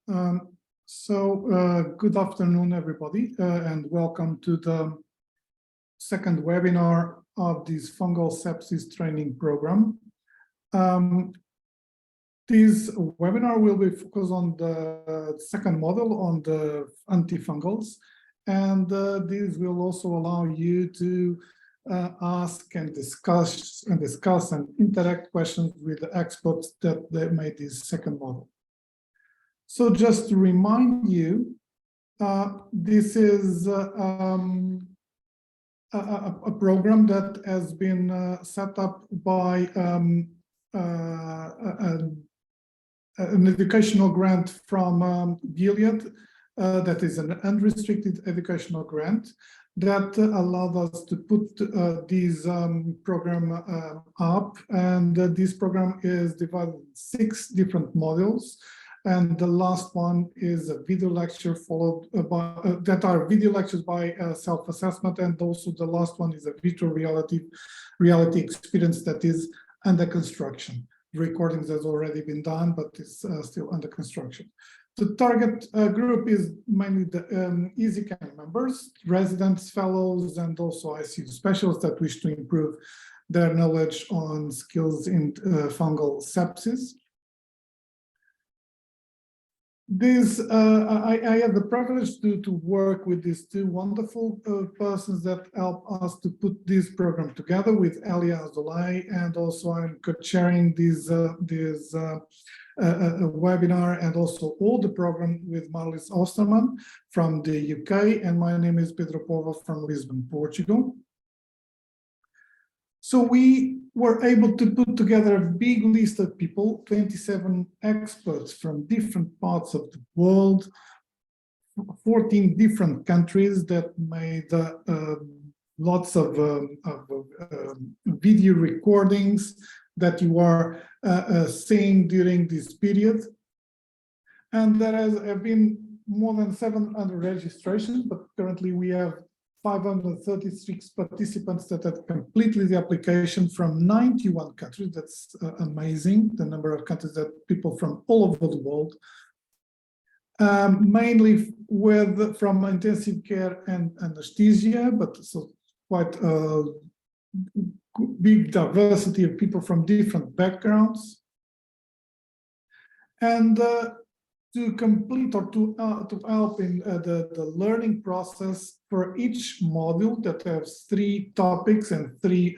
Good afternoon, everybody, and welcome to the second webinar of this fungal sepsis training program. This webinar will be focused on the second model on the antifungals, and this will also allow you to ask and discuss and interact questions with the experts that made this second model. So just to remind you, this is a program that has been set up by an educational grant from Gilead, that is an unrestricted educational grant that allowed us to put this program up. And this program is divided in 6 different modules. And the last one is a video lecture followed by, that are video lectures by self-assessment. And also the last one is a virtual reality experience that is under construction. The recordings has already been done, but it's still under construction. The target group is mainly the EasyCan members, residents, fellows, and also ICU specialists that wish to improve their knowledge on skills in fungal sepsis. I had the privilege to work with these 2 wonderful persons that help us to put this program together with Elia Azolai, and also I'm co-chairing this webinar and also all the program with Marlies Osterman from the UK, and my name is Pedro Pova from Lisbon, Portugal. So we were able to put together a big list of people, 27 experts from different parts of the world, 14 different countries that made lots of video recordings that you are seeing during this period. And there have been more than 700 registrations, but currently we have 536 participants that have completed the application from 91 countries. That's amazing, the number of countries that people from all over the world, mainly from intensive care and anesthesia, but so quite a big diversity of people from different backgrounds. And to complete or to help in the learning process for each module that has 3 topics and 3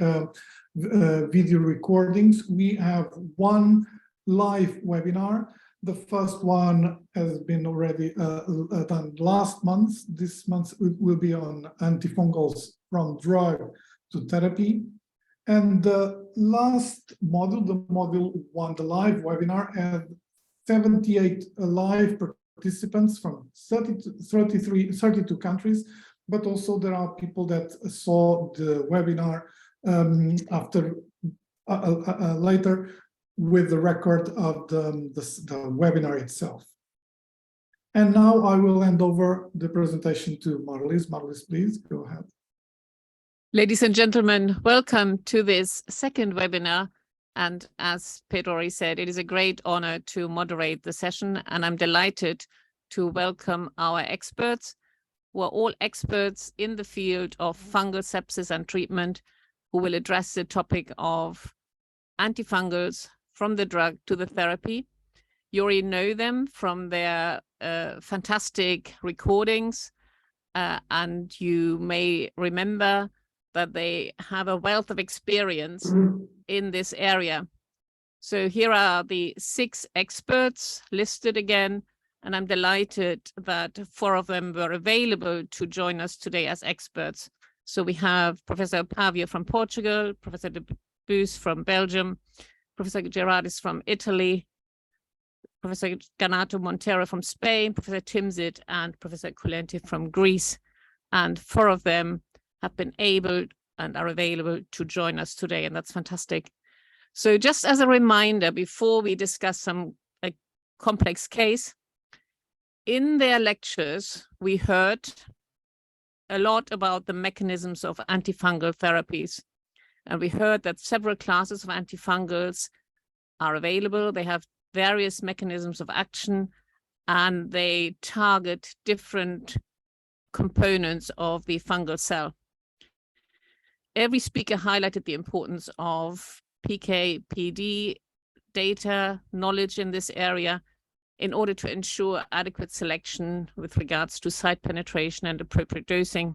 video recordings, we have 1 live webinar. The first one has been already done last month. This month it will be on antifungals from drug to therapy. And the last module, the module 1, the live webinar, had 78 live participants from 32 countries, but also there are people that saw the webinar later with the record of the webinar itself. And now I will hand over the presentation to Marlies. Marlies, please go ahead. Ladies and gentlemen, welcome to this second webinar. And as Pedro already said, it is a great honor to moderate the session, and I'm delighted to welcome our experts, who are all experts in the field of fungal sepsis and treatment, who will address the topic of antifungals from the drug to the therapy. You already know them from their fantastic recordings, and you may remember that they have a wealth of experience in this area. So here are the 6 experts listed again, and I'm delighted that 4 of them were available to join us today as experts. So we have Professor Pavio from Portugal, Professor de Bus from Belgium, Professor Gerardis from Italy, Professor Ganato Montero from Spain, Professor Timsit, and Professor Kulenti from Greece. And 4 of them have been able and are available to join us today, and that's fantastic. So just as a reminder, before we discuss a complex case, in their lectures, we heard a lot about the mechanisms of antifungal therapies. And we heard that several classes of antifungals are available. They have various mechanisms of action, and they target different components of the fungal cell. Every speaker highlighted the importance of PK/PD data, knowledge in this area, in order to ensure adequate selection with regards to site penetration and appropriate dosing.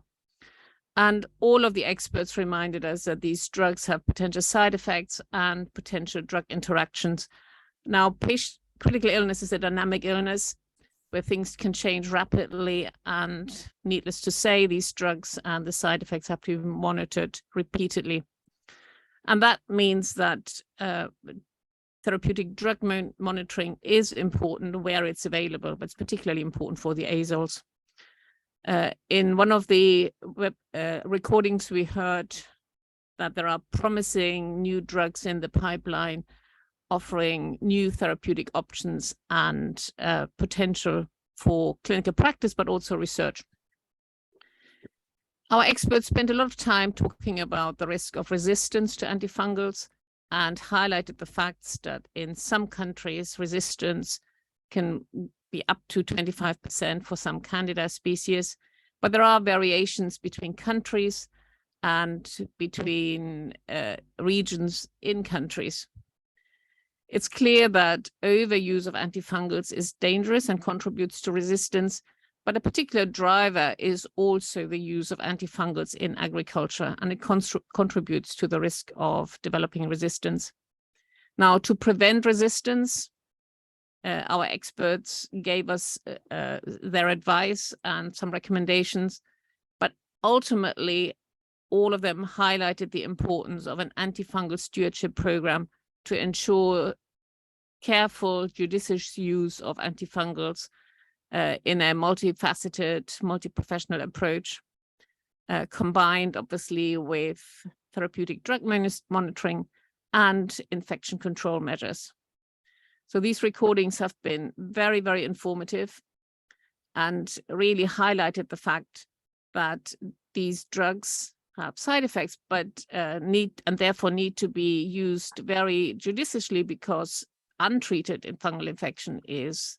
And all of the experts reminded us that these drugs have potential side effects and potential drug interactions. Now, critical illness is a dynamic illness where things can change rapidly, and needless to say, these drugs and the side effects have to be monitored repeatedly. And that means that therapeutic drug monitoring is important where it's available, but it's particularly important for the azoles. In one of the recordings, we heard that there are promising new drugs in the pipeline offering new therapeutic options and potential for clinical practice, but also research. Our experts spent a lot of time talking about the risk of resistance to antifungals and highlighted the facts that in some countries, resistance can be up to 25% for some Candida species, but there are variations between countries and between regions in countries. It's clear that overuse of antifungals is dangerous and contributes to resistance, but a particular driver is also the use of antifungals in agriculture, and it contributes to the risk of developing resistance. Now, to prevent resistance, our experts gave us their advice and some recommendations, but ultimately, all of them highlighted the importance of an antifungal stewardship program to ensure careful, judicious use of antifungals in a multifaceted, multi-professional approach, combined obviously with therapeutic drug monitoring and infection control measures. So these recordings have been very, very informative and really highlighted the fact that these drugs have side effects, but therefore need to be used very judiciously, because untreated fungal infection is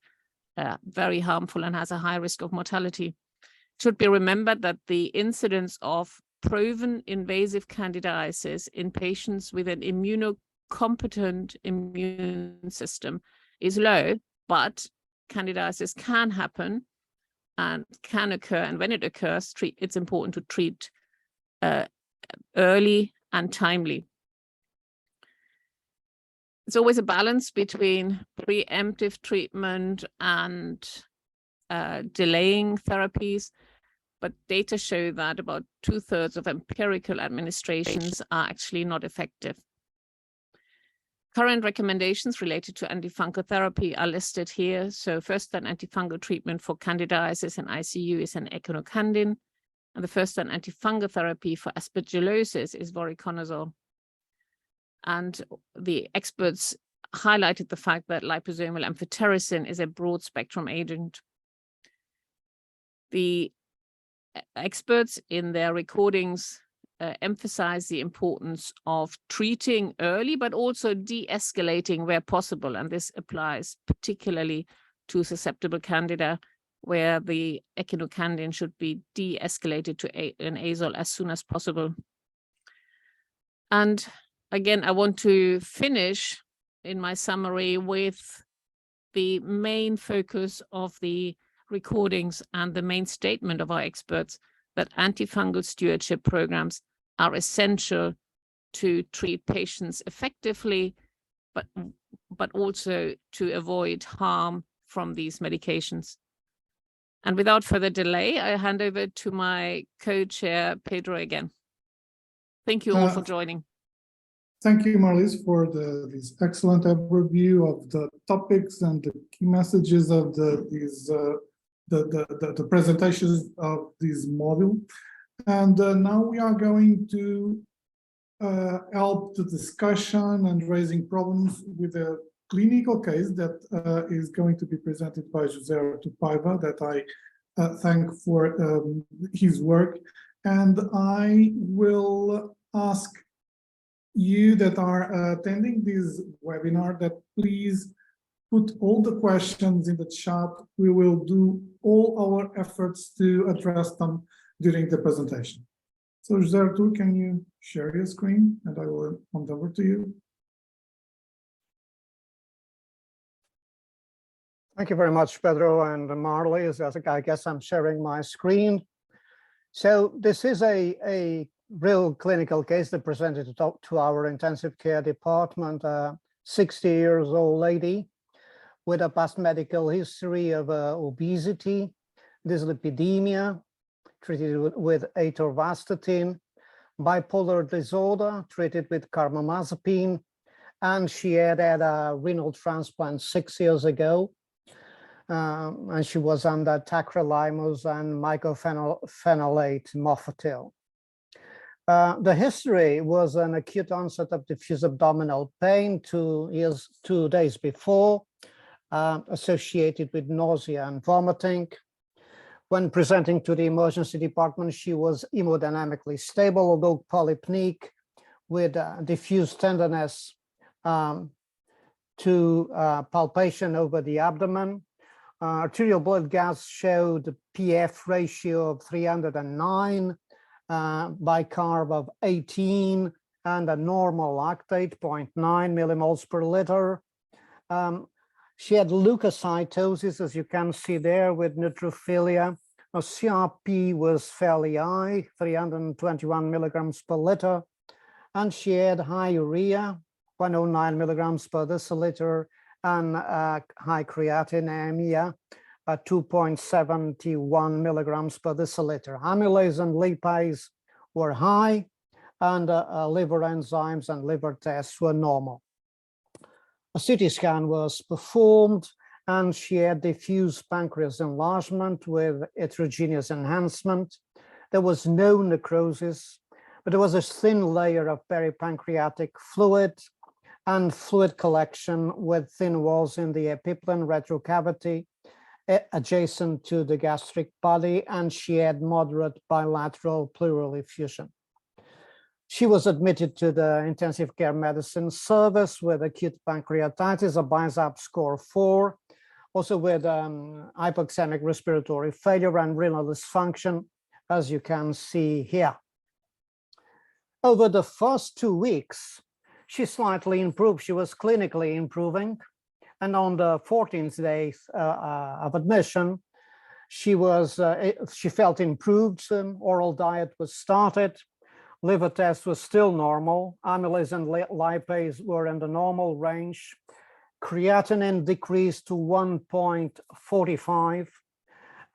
very harmful and has a high risk of mortality. It should be remembered that the incidence of proven invasive candidiasis in patients with an immunocompetent immune system is low, but candidiasis can happen and can occur, and when it occurs, it's important to treat early and timely. It's always a balance between preemptive treatment and delaying therapies, but data show that about 2/3 of empirical administrations are actually not effective. Current recommendations related to antifungal therapy are listed here. So first-line antifungal treatment for candidiasis in ICU is an echinocandin, and the first-line antifungal therapy for aspergillosis is voriconazole. And the experts highlighted the fact that liposomal amphotericin is a broad-spectrum agent. The experts in their recordings emphasize the importance of treating early, but also de-escalating where possible. And this applies particularly to susceptible candida, where the echinocandin should be de-escalated to an azole as soon as possible. And again, I want to finish in my summary with the main focus of the recordings and the main statement of our experts, that antifungal stewardship programs are essential to treat patients effectively, but also to avoid harm from these medications. And without further delay, I hand over to my co-chair, Pedro, again. Thank you all for joining. Thank you, Marlies, for this excellent overview of the topics and the key messages of the presentations of this module. And now we are going to help the discussion and raising problems with a clinical case that is going to be presented by José Paiva, that I thank for his work. And I will ask you that are attending this webinar that please put all the questions in the chat. We will do all our efforts to address them during the presentation. So Gertu, can you share your screen and I will hand over to you. Thank you very much, Pedro and Marley. I guess I'm sharing my screen. So this is a real clinical case that presented to our intensive care department. 60 years old lady with a past medical history of obesity, dyslipidemia, treated with atorvastatin, bipolar disorder, treated with carbamazepine, and she had a renal transplant 6 years ago. And she was under tacrolimus and mycophenolate mofetil. The history was an acute onset of diffuse abdominal pain 2 days before, associated with nausea and vomiting. When presenting to the emergency department, she was hemodynamically stable, although polypneic, with diffuse tenderness to palpation over the abdomen. Arterial blood gas showed a PF ratio of 309, bicarb of 18, and a normal lactate, 0.9 millimoles per liter. She had leukocytosis, as you can see there, with neutrophilia. Her CRP was fairly high, 321 milligrams per liter, and she had high urea, 109 milligrams per deciliter, and high creatinemia, 2.71 milligrams per deciliter. Amylase and lipase were high, and liver enzymes and liver tests were normal. A CT scan was performed, and she had diffuse pancreas enlargement with heterogeneous enhancement. There was no necrosis, but there was a thin layer of peripancreatic fluid and fluid collection with thin walls in the epiplane retrocavity adjacent to the gastric body, and she had moderate bilateral pleural effusion. She was admitted to the intensive care medicine service with acute pancreatitis, a BISAP score 4, also with hypoxemic respiratory failure and renal dysfunction, as you can see here. Over the first 2 weeks, she slightly improved. She was clinically improving. And on the 14th day of admission, she felt improved. Oral diet was started. Liver test was still normal. Amylase and lipase were in the normal range. Creatinine decreased to 1.45.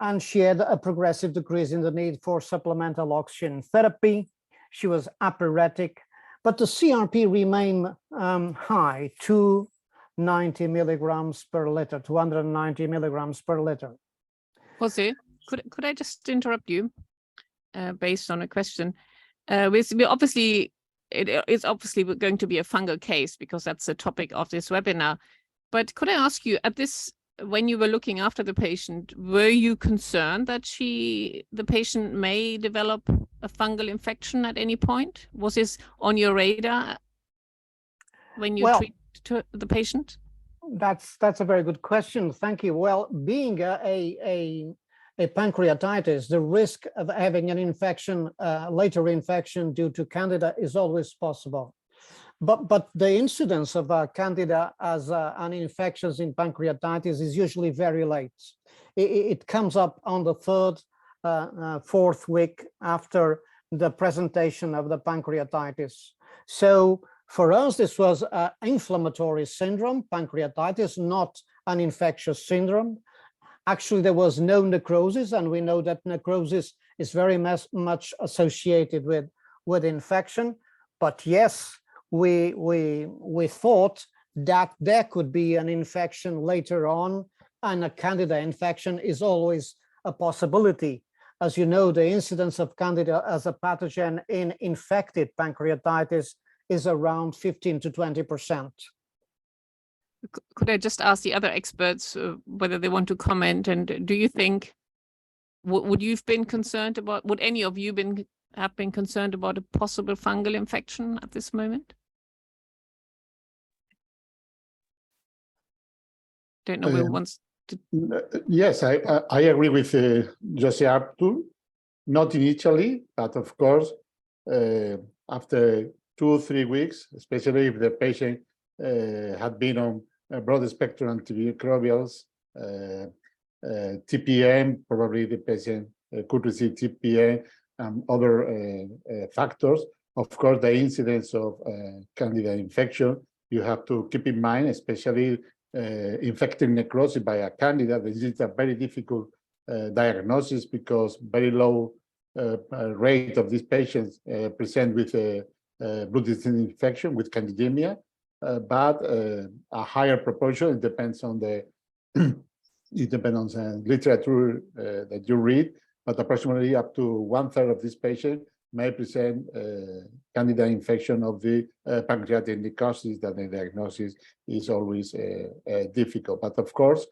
And she had a progressive decrease in the need for supplemental oxygen therapy. She was apyretic, but the CRP remained high, 290 milligrams per liter, 290 milligrams per liter. Jose, could I just interrupt you based on a question? It's obviously going to be a fungal case because that's the topic of this webinar. But could I ask you, when you were looking after the patient, were you concerned that the patient may develop a fungal infection at any point? Was this on your radar when you treat the patient? That's a very good question. Thank you. Well, being a pancreatitis, the risk of having an infection, later infection due to Candida is always possible. But the incidence of Candida as an infection in pancreatitis is usually very late. It comes up on the 3rd, 4th week after the presentation of the pancreatitis. So for us, this was an inflammatory syndrome, pancreatitis, not an infectious syndrome. Actually, there was no necrosis, and we know that necrosis is very much associated with infection. But yes, we thought that there could be an infection later on, and a Candida infection is always a possibility. As you know, the incidence of Candida as a pathogen in infected pancreatitis is around 15 to 20%. Could I just ask the other experts whether they want to comment? And do you think, would any of you have been concerned about a possible fungal infection at this moment? don't know who wants to. Yes, I agree with Jose Artur. Not initially, but of course, after 2 or 3 weeks, especially if the patient had been on a broad spectrum antimicrobials, TPM, probably the patient could receive TPM and other factors. Of course, the incidence of Candida infection, you have to keep in mind, especially infecting necrosis by a Candida. This is a very difficult diagnosis because very low rate of these patients present with blood infection with candidemia, but a higher proportion. It depends on the it depends on the literature that you read, but approximately up to 1/3 of these patients may present Candida infection of the pancreatic necrosis. That the diagnosis is always difficult. But of course,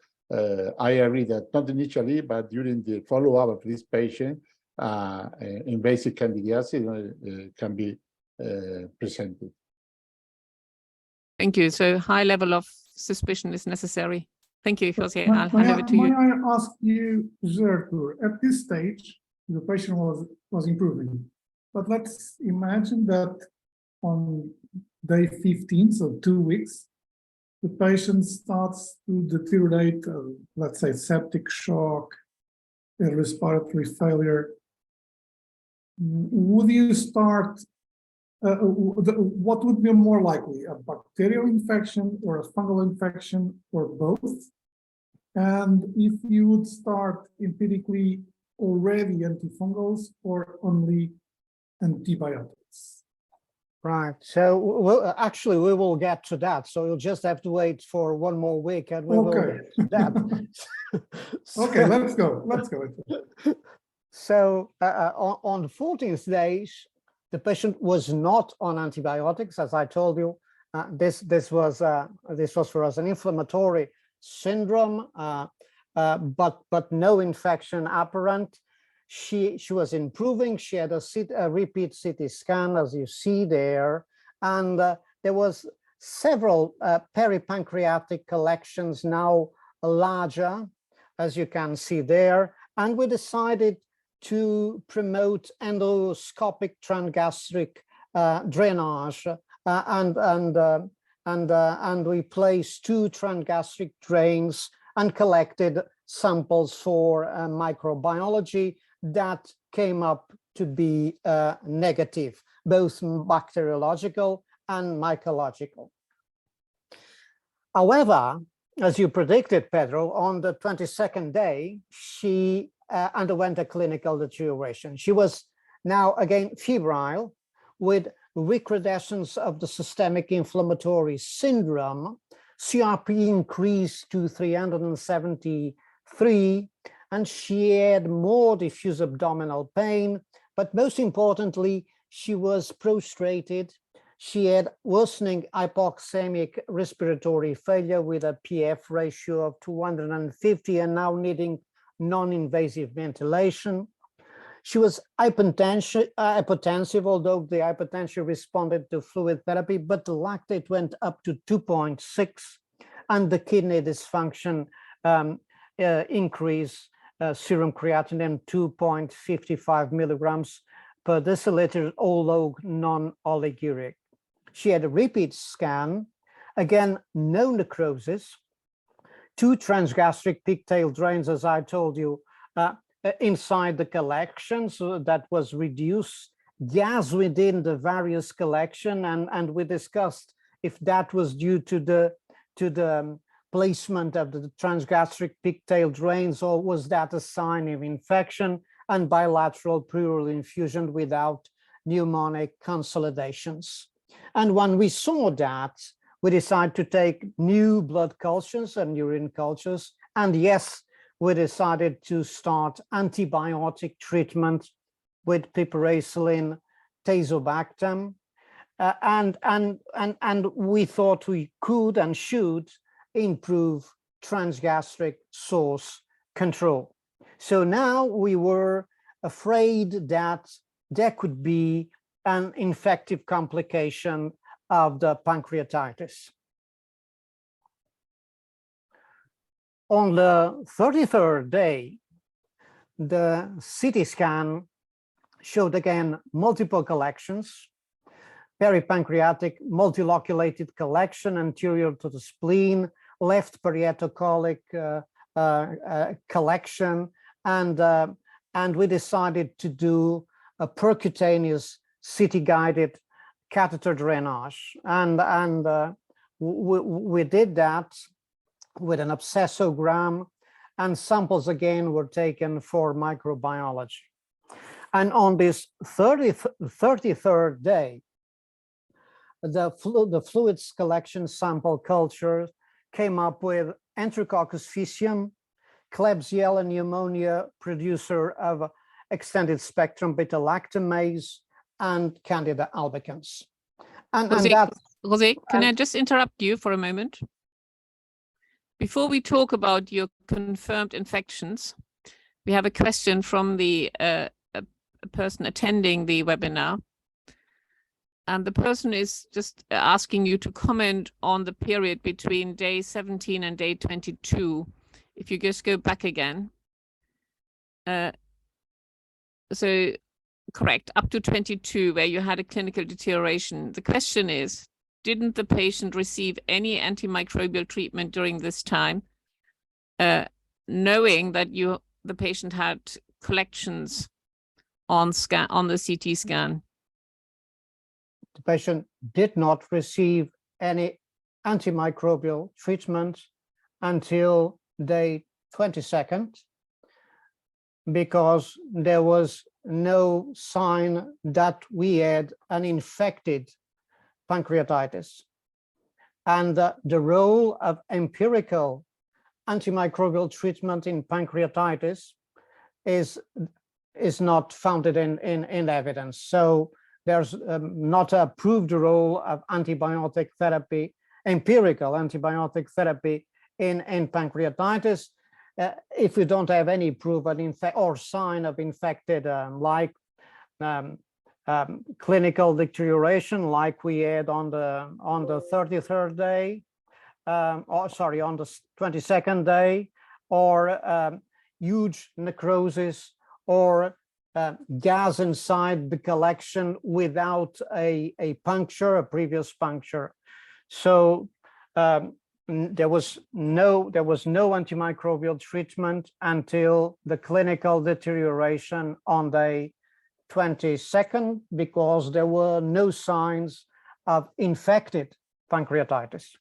I agree that not initially, but during the follow-up of this patient, invasive candidiasis can be presented. Thank you. So high level of suspicion is necessary. Thank you, Jose. I'll hand over to you. May I ask you, Artur, at this stage, the patient was improving, but let's imagine that on day 15, so 2 weeks, the patient starts to deteriorate, let's say septic shock, respiratory failure. Would you start, what would be more likely, a bacterial infection or a fungal infection or both? And if you would start empirically already antifungals or only antibiotics? Right. So actually, we will get to that. So you'll just have to wait for 1 more week, and we will get to that. Okay, let's go. Let's go. So on the 14th day, the patient was not on antibiotics, as I told you. This was for us an inflammatory syndrome, but no infection apparent. She was improving. She had a repeat CT scan, as you see there, and there was several peripancreatic collections, now larger, as you can see there, and we decided to promote endoscopic transgastric drainage, and we placed 2 transgastric drains and collected samples for microbiology that came up to be negative, both bacteriological and mycological. However, as you predicted, Pedro, on the 22nd day, she underwent a clinical deterioration. She was now again febrile with recrudescence of the systemic inflammatory syndrome. CRP increased to 373, and she had more diffuse abdominal pain, but most importantly, she was prostrated. She had worsening hypoxemic respiratory failure with a PF ratio of 250 and now needing non-invasive ventilation. She was hypotensive, although the hypertension responded to fluid therapy, but the lactate went up to 2.6, and the kidney dysfunction increased serum creatinine 2.55 milligrams per deciliter, although non-oliguric. She had a repeat scan, again, no necrosis, 2 transgastric pigtail drains, as I told you, inside the collection, so that was reduced, gas within the various collection, and we discussed if that was due to the placement of the transgastric pigtail drains, or was that a sign of infection, and bilateral pleural infusion without pneumonic consolidations. And when we saw that, we decided to take new blood cultures and urine cultures, and yes, we decided to start antibiotic treatment with piperacillin tazobactam, and we thought we could and should improve transgastric source control. So now we were afraid that there could be an infective complication of the pancreatitis. On the 33rd day, the CT scan showed again multiple collections, peripancreatic multiloculated collection anterior to the spleen, left parietocolic collection, and we decided to do a percutaneous CT-guided catheter drainage, and we did that with an abscessogram, and samples again were taken for microbiology. And on this 33rd day, the fluids collection sample culture came up with Enterococcus faecium, Klebsiella pneumonia, producer of extended spectrum beta-lactamase, and Candida albicans. Jose, can I just interrupt you for a moment? Before we talk about your confirmed infections, we have a question from the a person attending the webinar. And the person is just asking you to comment on the period between day 17 and day 22. If you just go back again. So correct, up to 22, where you had a clinical deterioration. The question is, didn't the patient receive any antimicrobial treatment during this time, knowing that the patient had collections on the CT scan? The patient did not receive any antimicrobial treatment until day 22nd, because there was no sign that we had an infected pancreatitis. And the role of empirical antimicrobial treatment in pancreatitis is not founded in evidence. So there's not a proved role of antibiotic therapy, empirical antibiotic therapy in pancreatitis. If we don't have any proof or sign of infected, clinical deterioration, like we had on the 33rd day, on the 22nd day, or huge necrosis, or gas inside the collection without a puncture, a previous puncture. So there was no antimicrobial treatment until the clinical deterioration on day 22nd, because there were no signs of infected pancreatitis.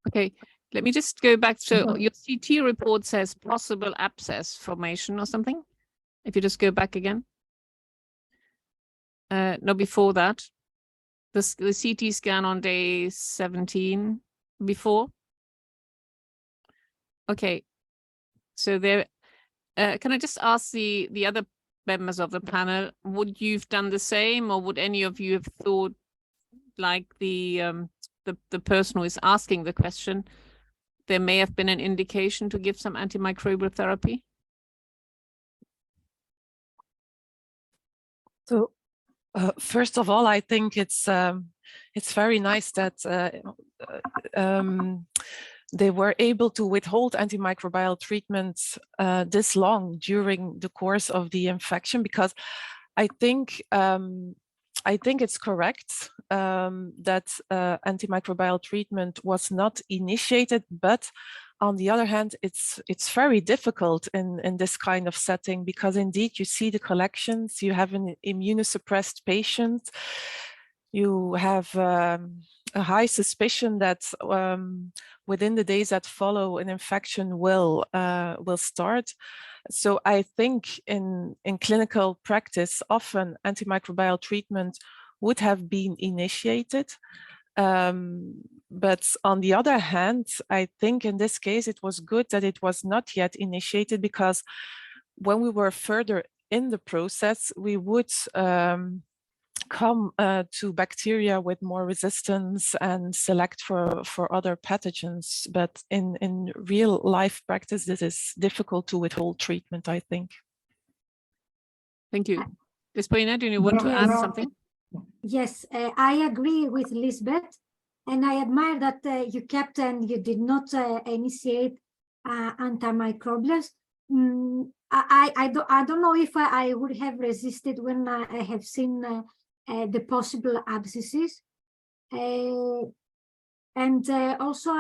Okay, let me just go back. So your CT report says possible abscess formation or something. If you just go back again. No, before that, the CT scan on day 17 before. Okay, so there, can I just ask the other members of the panel, would you've done the same, or would any of you have thought, like the person who is asking the question, there may have been an indication to give some antimicrobial therapy? So first of all, I think it's very nice that they were able to withhold antimicrobial treatments this long during the course of the infection, because I think it's correct that antimicrobial treatment was not initiated, but on the other hand, it's very difficult in this kind of setting, because indeed you see the collections, you have an immunosuppressed patient, you have a high suspicion that within the days that follow, an infection will start. So I think in clinical practice, often antimicrobial treatment would have been initiated. But on the other hand, I think in this case, it was good that it was not yet initiated, because when we were further in the process, we would come to bacteria with more resistance and select for other pathogens. But in real life practice, this is difficult to withhold treatment, I think. Thank you. Despina, do you want to add something? Yes, I agree with Lisbeth, and I admire that you kept and you did not initiate antimicrobials. I don't know if I would have resisted when I have seen the possible abscesses, and also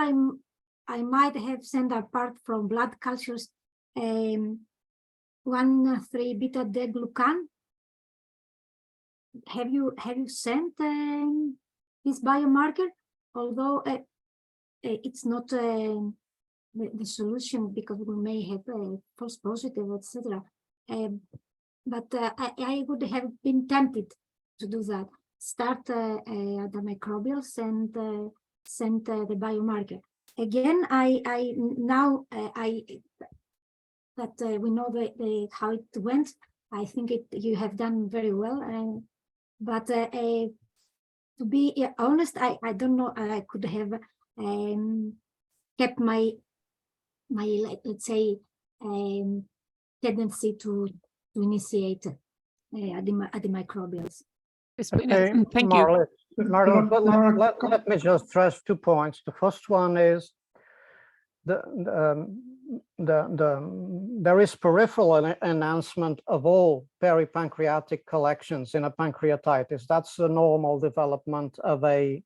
I might have sent, apart from blood cultures, 1,3-beta-deglucan. Have you sent this biomarker? Although it's not the solution, because we may have false positive, etc. But I would have been tempted to do that. Start the microbials and send the biomarker. Again, now that we know how it went, I think you have done very well. But to be honest, I don't know. I could have kept my let's say tendency to initiate antimicrobials. Okay, thank you. Marla, let me just stress 2 points. The first one is there is peripheral enhancement of all peripancreatic collections in a pancreatitis. That's the normal development of the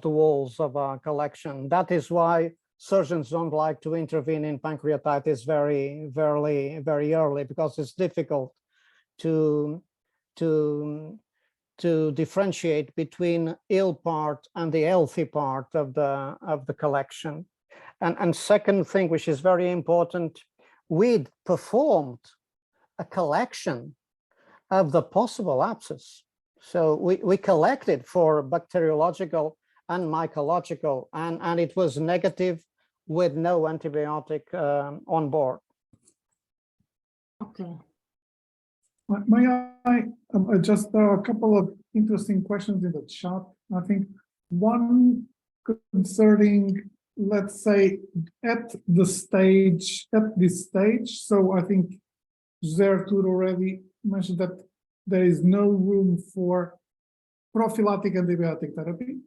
walls of a collection. That is why surgeons don't like to intervene in pancreatitis very early, because it's difficult to differentiate between ill part and the healthy part of the collection. And second thing, which is very important, we'd performed a collection of the possible abscess. So we collected for bacteriological and mycological, and it was negative with no antibiotic on board. Okay. May I just a couple of interesting questions in the chat. I think one concerning, let's say, at this stage. So I think Gertrude already mentioned that there is no room for prophylactic antibiotic therapy.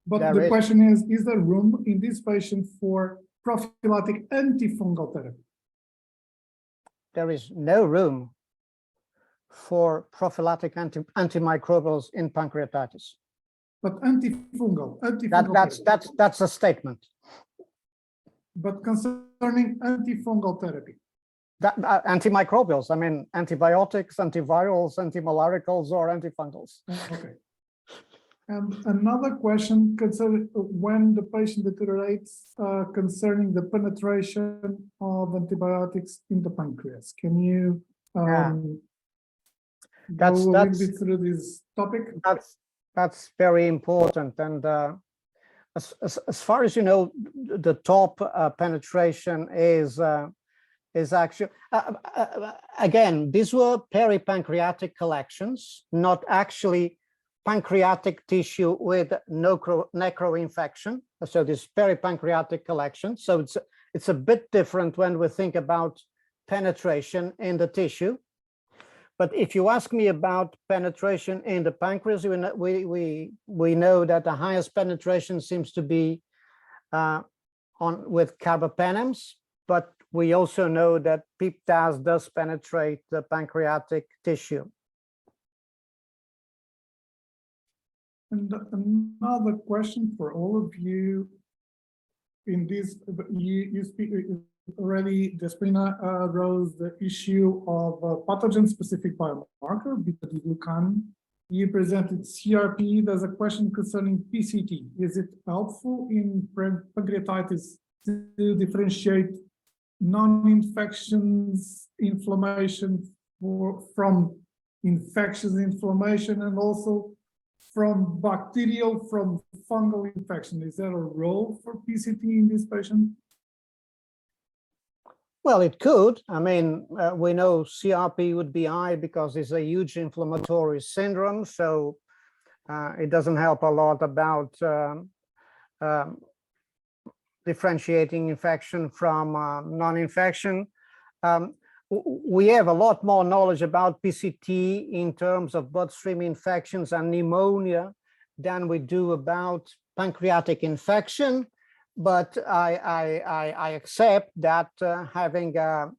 But the question is there room in this patient for prophylactic antifungal therapy? There is no room for prophylactic antimicrobials in pancreatitis. But antifungal that's a statement. But concerning antifungal therapy, Antimicrobials, I mean antibiotics, antivirals, antimalaricals, or antifungals. Okay. And another question concerning when the patient deteriorates, concerning the penetration of antibiotics in the pancreas. Can you go a little bit through this topic? That's very important. And as far as you know, the top penetration is actually, again, these were peripancreatic collections, not actually pancreatic tissue with necroinfection. So this peripancreatic collection. So it's a bit different when we think about penetration in the tissue. But if you ask me about penetration in the pancreas, we know that the highest penetration seems to be with carbapenems, but we also know that PIP-TAZ does penetrate the pancreatic tissue. And another question for all of you. In this, you speak already, Despina rose the issue of pathogen-specific biomarker, beta-glucan. You presented CRP. There's a question concerning PCT. Is it helpful in pancreatitis to differentiate non-infections inflammation from infectious inflammation, and also from bacterial, from fungal infection? Is there a role for PCT in this patient? Well, it could. I mean, we know CRP would be high because it's a huge inflammatory syndrome. So it doesn't help a lot about differentiating infection from non-infection. We have a lot more knowledge about PCT in terms of bloodstream infections and pneumonia than we do about pancreatic infection. but I accept that having a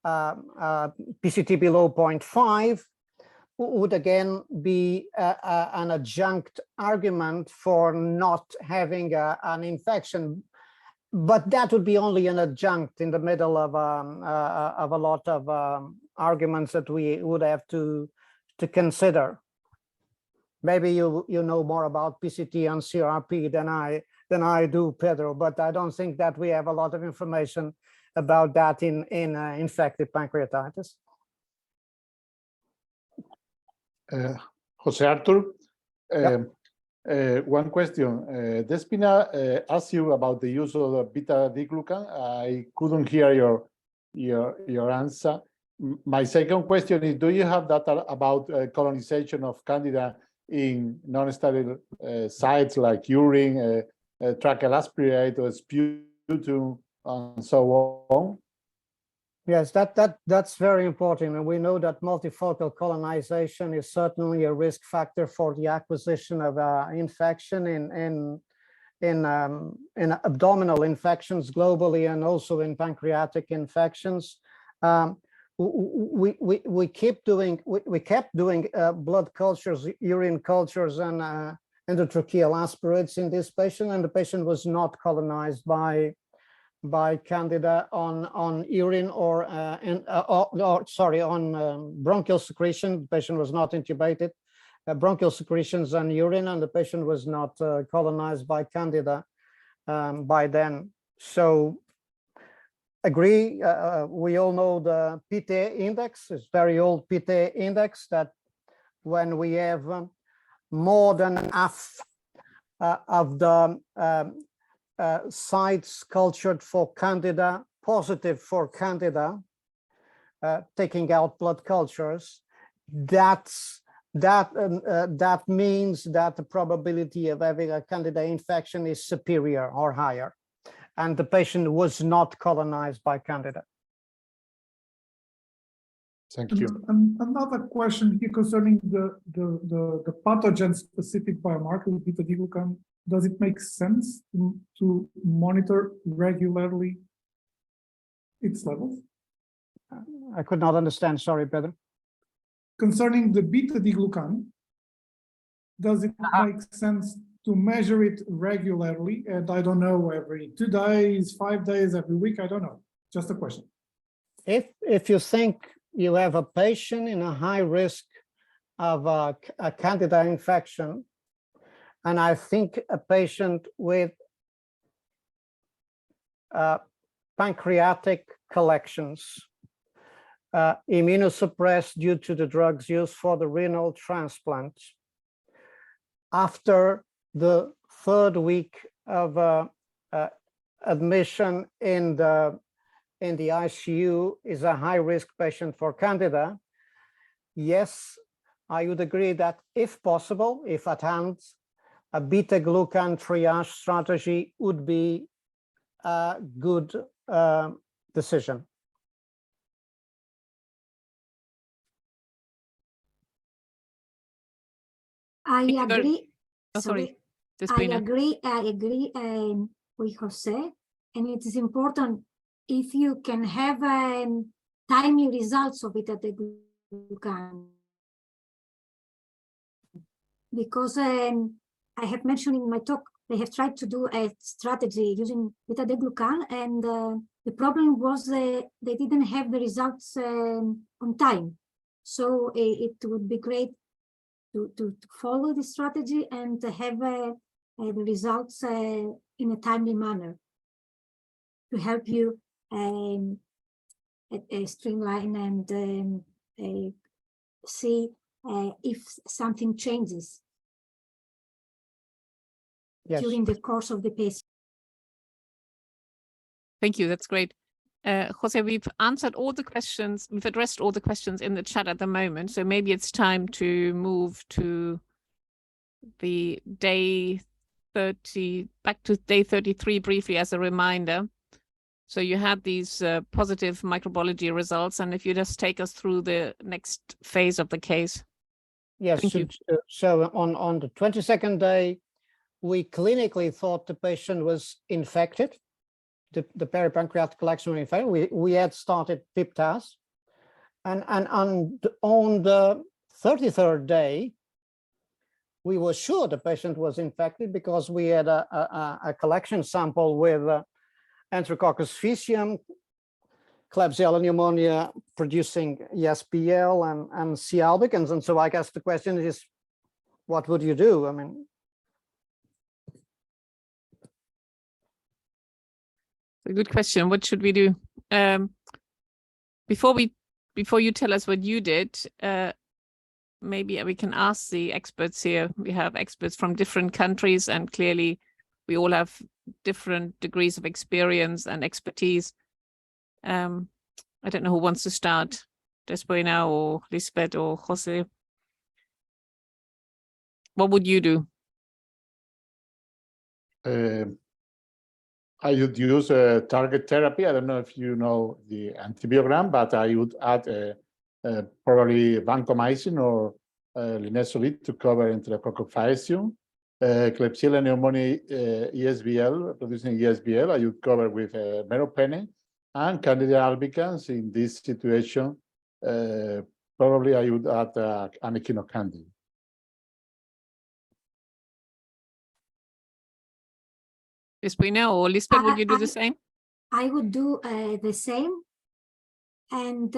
PCT below 0.5 would again be an adjunct argument for not having an infection, but that would be only an adjunct in the middle of a lot of arguments that we would have to consider. Maybe you know more about PCT and CRP than I do, Pedro, but I don't think that we have a lot of information about that in infective pancreatitis. Jose Artur, Yep. one question. Despina asked you about the use of beta-D-glucan. I couldn't hear your answer. My second question is, do you have data about colonization of Candida in non-sterile sites like urine, tracheal aspirate, or sputum, and so on? Yes, that's very important, and we know that multifocal colonization is certainly a risk factor for the acquisition of infection in abdominal infections globally, and also in pancreatic infections. We kept doing blood cultures, urine cultures, and endotracheal aspirates in this patient, and the patient was not colonized by Candida on urine or on bronchial secretion. The patient was not intubated. Bronchial secretions and urine, and the patient was not colonized by Candida by then. So agree, we all know the PTA index, it's very old PTA index, that when we have more than half of the sites cultured for Candida, positive for Candida, taking out blood cultures, that means that the probability of having a Candida infection is superior or higher, and the patient was not colonized by Candida. Thank you. And another question here concerning the pathogen-specific biomarker, beta-D-glucan. Does it make sense to monitor regularly its levels? I could not understand, sorry, Pedro. Concerning the beta-D-glucan, does it make sense to measure it regularly? And I don't know, every 2 days, 5 days, every week, I don't know. Just a question. If you think you have a patient in a high risk of a Candida infection, and I think a patient with pancreatic collections, immunosuppressed due to the drugs used for the renal transplant, after the 3rd week of admission in the ICU is a high-risk patient for Candida, yes, I would agree that if possible, if at hand, a beta-glucan triage strategy would be a good decision. I agree. Oh, sorry. I agree with Jose, and it is important if you can have timely results of beta-glucan, because I have mentioned in my talk, they have tried to do a strategy using beta-glucan, and the problem was they didn't have the results on time. So it would be great to follow the strategy and to have the results in a timely manner to help you streamline and see if something changes. Yes. During the course of the patient. Thank you, that's great. Jose, we've answered all the questions, we've addressed all the questions in the chat at the moment, so maybe it's time to move to the day 30, back to day 33 briefly as a reminder. So you had these positive microbiology results, and if you just take us through the next phase of the case. Yes, so on the 22nd day, we clinically thought the patient was infected. The peripancreatic collection was infected. We had started PIP-TAS. And on the 33rd day, we were sure the patient was infected because we had a collection sample with Enterococcus faecium, Klebsiella pneumonia producing ESBL and C. albicans. And so I guess the question is, what would you do? I mean, a good question. What should we do? Before you tell us what you did, maybe we can ask the experts here. We have experts from different countries, and clearly we all have different degrees of experience and expertise. I don't know who wants to start, Despoina or Lisbeth or Jose. What would you do? I would use target therapy. I don't know if you know the antibiogram, but I would add probably vancomycin or linezolid to cover Enterococcus faecium. Klebsiella pneumonia ESBL, producing ESBL, I would cover with meropenem, and Candida albicans. In this situation, probably I would add echinocandin. Despoina or Lisbeth, would you do the same? I would do the same. And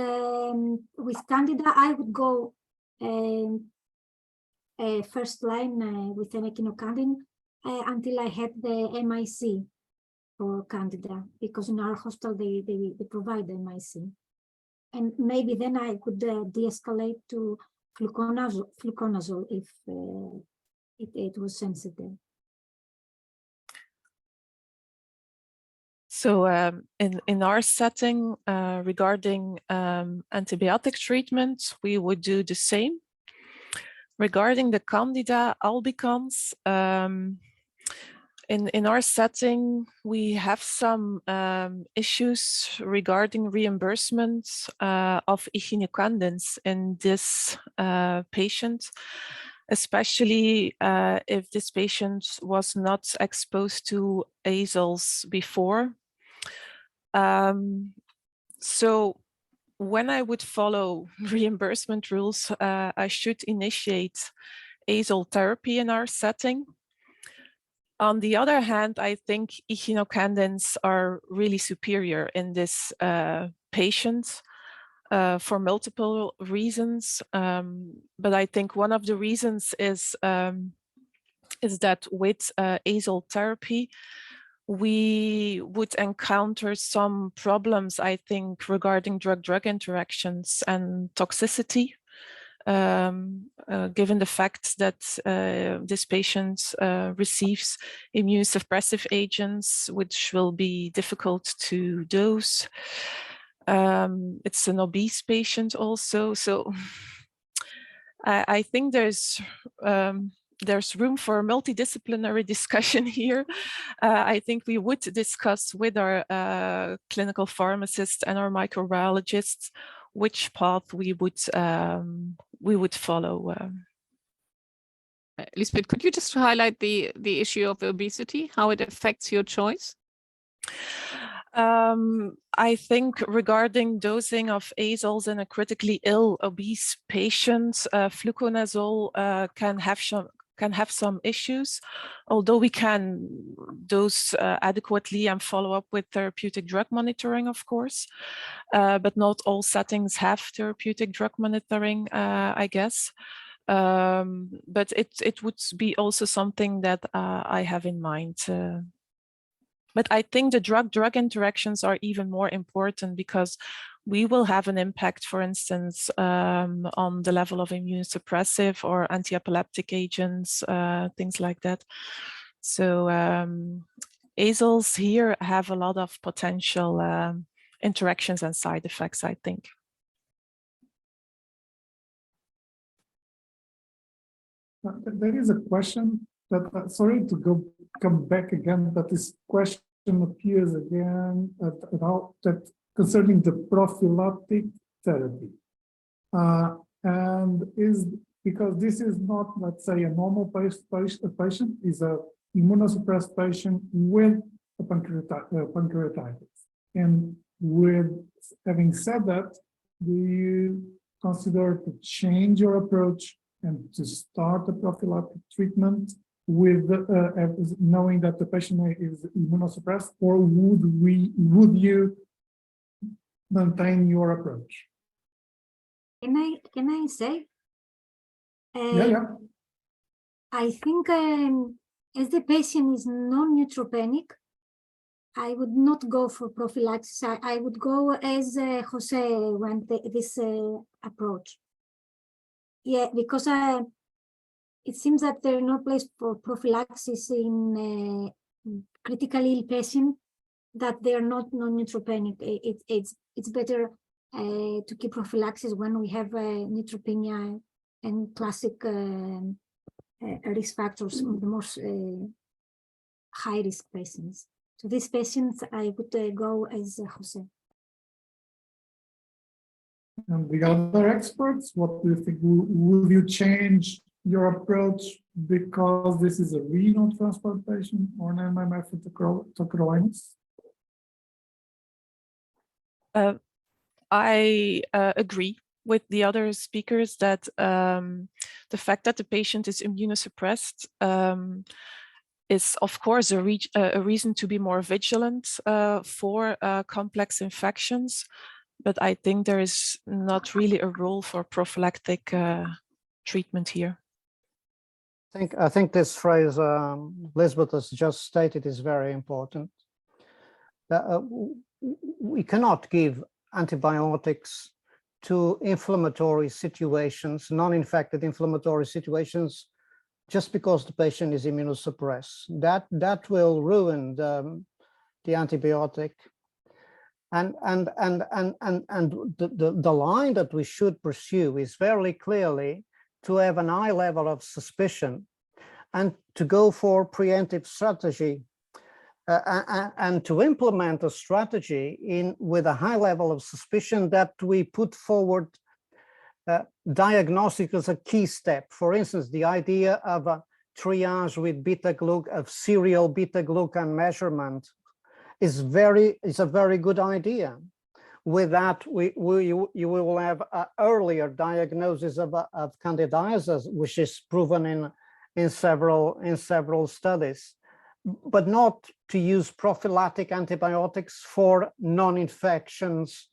with Candida, I would go first line with an echinocandin until I had the MIC for Candida, because in our hospital they provide the MIC. And maybe then I could de-escalate to fluconazole if it was sensitive. So in our setting, regarding antibiotic treatment, we would do the same. Regarding the Candida albicans, in our setting, we have some issues regarding reimbursement of echinocandins in this patient, especially if this patient was not exposed to azoles before. So when I would follow reimbursement rules, I should initiate azole therapy in our setting. On the other hand, I think echinocandins are really superior in this patient for multiple reasons. But I think one of the reasons is that with azole therapy, we would encounter some problems, I think, regarding drug-drug interactions and toxicity, given the fact that this patient receives immunosuppressive agents, which will be difficult to dose. It's an obese patient also, so I think there's room for a multidisciplinary discussion here. I think we would discuss with our clinical pharmacists and our microbiologists which path we would follow. Lisbeth, could you just highlight the issue of obesity, how it affects your choice? I think regarding dosing of azoles in a critically ill obese patient, fluconazole can have some issues, although we can dose adequately and follow up with therapeutic drug monitoring, of course. But not all settings have therapeutic drug monitoring, I guess. But it would be also something that I have in mind. But I think the drug-drug interactions are even more important because we will have an impact, for instance, on the level of immunosuppressive or anti-epileptic agents, things like that. So azoles here have a lot of potential interactions and side effects, I think. There is a question that, sorry to come back again, but this question appears again that concerning the prophylactic therapy. And is because this is not, let's say, a normal patient, is a immunosuppressed patient with a pancreatitis. And with having said that, do you consider to change your approach and to start a prophylactic treatment with knowing that the patient is immunosuppressed, or would you maintain your approach? Can I say? Yeah. I think as the patient is non-neutropenic, I would not go for prophylaxis. I would go as Jose went this approach. Yeah, because it seems that there is no place for prophylaxis in critically ill patient that they are not non-neutropenic. It's better to keep prophylaxis when we have neutropenia and classic risk factors, the most high risk patients. So these patients, I would go as Jose. And the other experts, what do you think? Will you change your approach because this is a renal transplantation or an MMF tacrolimus? I agree with the other speakers that the fact that the patient is immunosuppressed is, of course, a reason to be more vigilant for complex infections. But I think there is not really a role for prophylactic treatment here. I think this phrase Lisbeth has just stated is very important. We cannot give antibiotics to inflammatory situations, non-infected inflammatory situations, just because the patient is immunosuppressed. That will ruin the antibiotic. And the line that we should pursue is very clearly to have an high level of suspicion and to go for preemptive strategy and to implement a strategy with a high level of suspicion that we put forward diagnostic as a key step. For instance, the idea of a triage with of serial beta-glucan measurement is a very good idea. With that, you will have an earlier diagnosis of candidiasis, which is proven in several studies, but not to use prophylactic antibiotics for non-infections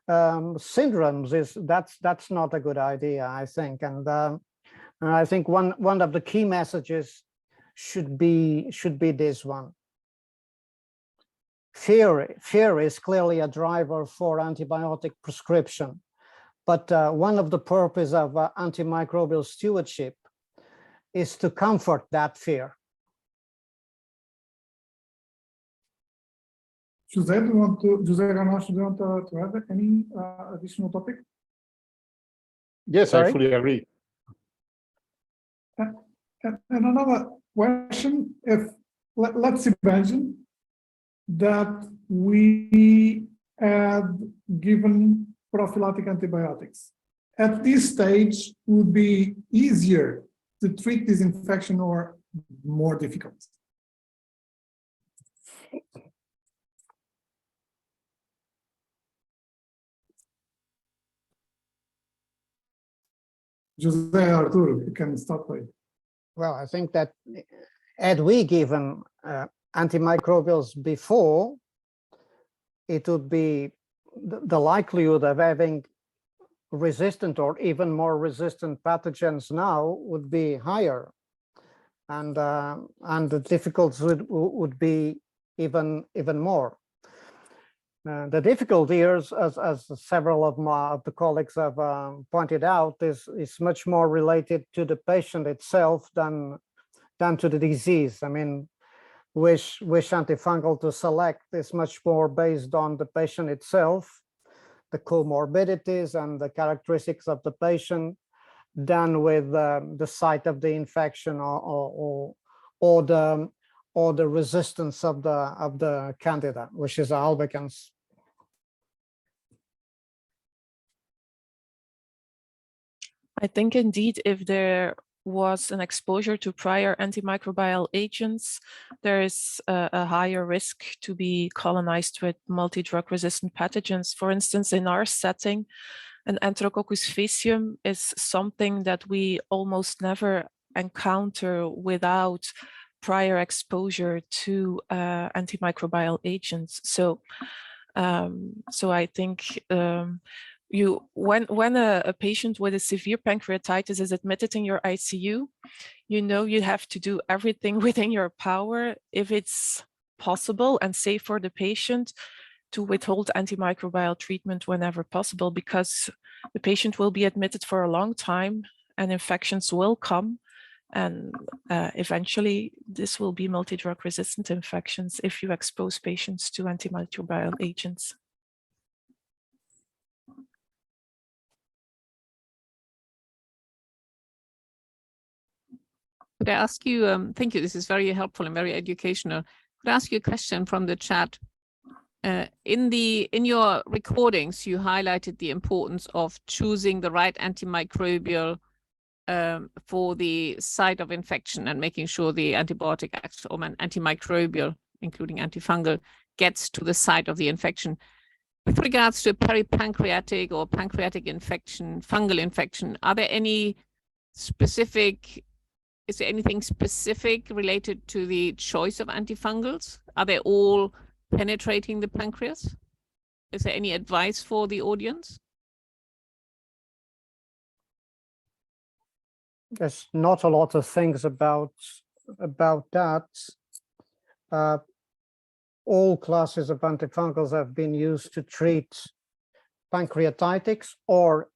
syndromes. That's not a good idea, I think. And I think one of the key messages should be this one. Fear is clearly a driver for antibiotic prescription, but one of the purposes of antimicrobial stewardship is to comfort that fear. Jose, Gamache, do you want to add any additional topic? Yes, Sorry? I fully agree. And another question, let's imagine that we had given prophylactic antibiotics. At this stage, would be easier to treat this infection or more difficult? Jose, Arturo, you can start by. Well, I think that had we given antimicrobials before, it would be the likelihood of having resistant or even more resistant pathogens now would be higher, and the difficulties would be even more. The difficulty here, as several of the colleagues have pointed out, is much more related to the patient itself than to the disease. I mean, which antifungal to select is much more based on the patient itself, the comorbidities and the characteristics of the patient, than with the site of the infection or the resistance of the candida, which is albicans. I think indeed, if there was an exposure to prior antimicrobial agents, there is a higher risk to be colonized with multi-drug resistant pathogens. For instance, in our setting, an Enterococcus faecium is something that we almost never encounter without prior exposure to antimicrobial agents. So I think when a patient with a severe pancreatitis is admitted in your ICU, you know you have to do everything within your power, if it's possible and safe for the patient, to withhold antimicrobial treatment whenever possible, because the patient will be admitted for a long time and infections will come. And eventually this will be multi-drug resistant infections if you expose patients to antimicrobial agents. Could I ask you, thank you, this is very helpful and very educational. Could I ask you a question from the chat? In your recordings, you highlighted the importance of choosing the right antimicrobial for the site of infection and making sure the antibiotic or antimicrobial, including antifungal, gets to the site of the infection. With regards to peripancreatic or pancreatic infection, fungal infection, are there any specific, is there anything specific related to the choice of antifungals? Are they all penetrating the pancreas? Is there any advice for the audience? There's not a lot of things about that. All classes of antifungals have been used to treat pancreatitis or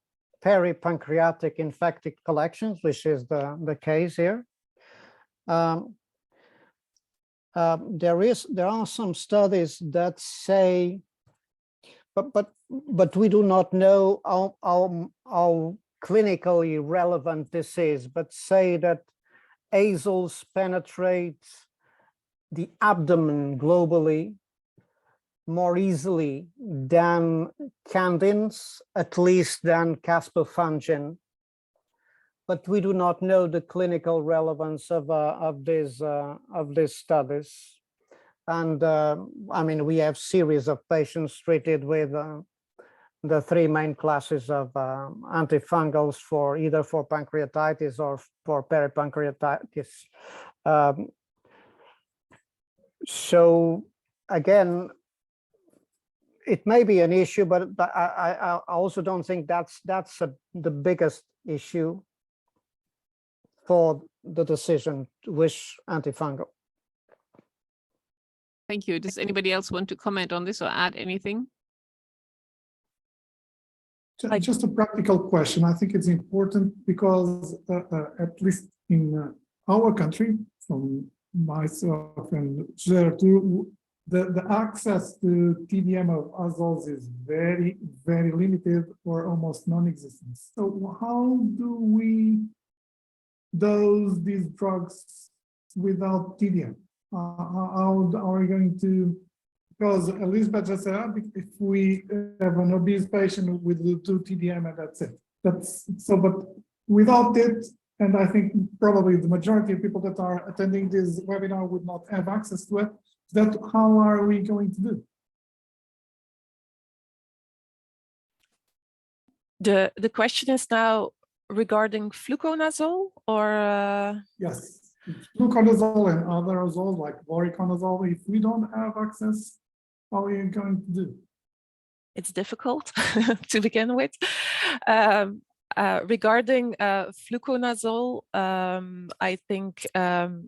peripancreatic infected collections, which is the case here. There are some studies that say, but we do not know how clinically relevant this is, but say that azoles penetrate the abdomen globally more easily than candins, at least than caspofungin. But we do not know the clinical relevance of these studies. And I mean, we have series of patients treated with the three main classes of antifungals for either for pancreatitis or for peripancreatitis. So again, it may be an issue, but I also don't think that's the biggest issue for the decision to which antifungal. Thank you. Does anybody else want to comment on this or add anything? Just a practical question. I think it's important because at least in our country, from myself and Gertrude, the access to TDM of azoles is very, very limited or almost non-existent. So how do we dose these drugs without TDM? How are we going to? Because Elizabeth just said, if we have an obese patient with 2 TDM and that's it. That's so, but without it, and I think probably the majority of people that are attending this webinar would not have access to it. That how are we going to do? The question is now regarding fluconazole or? Yes, fluconazole and other azoles like voriconazole. If we don't have access, how are you going to do? It's difficult to begin with. Regarding fluconazole, I think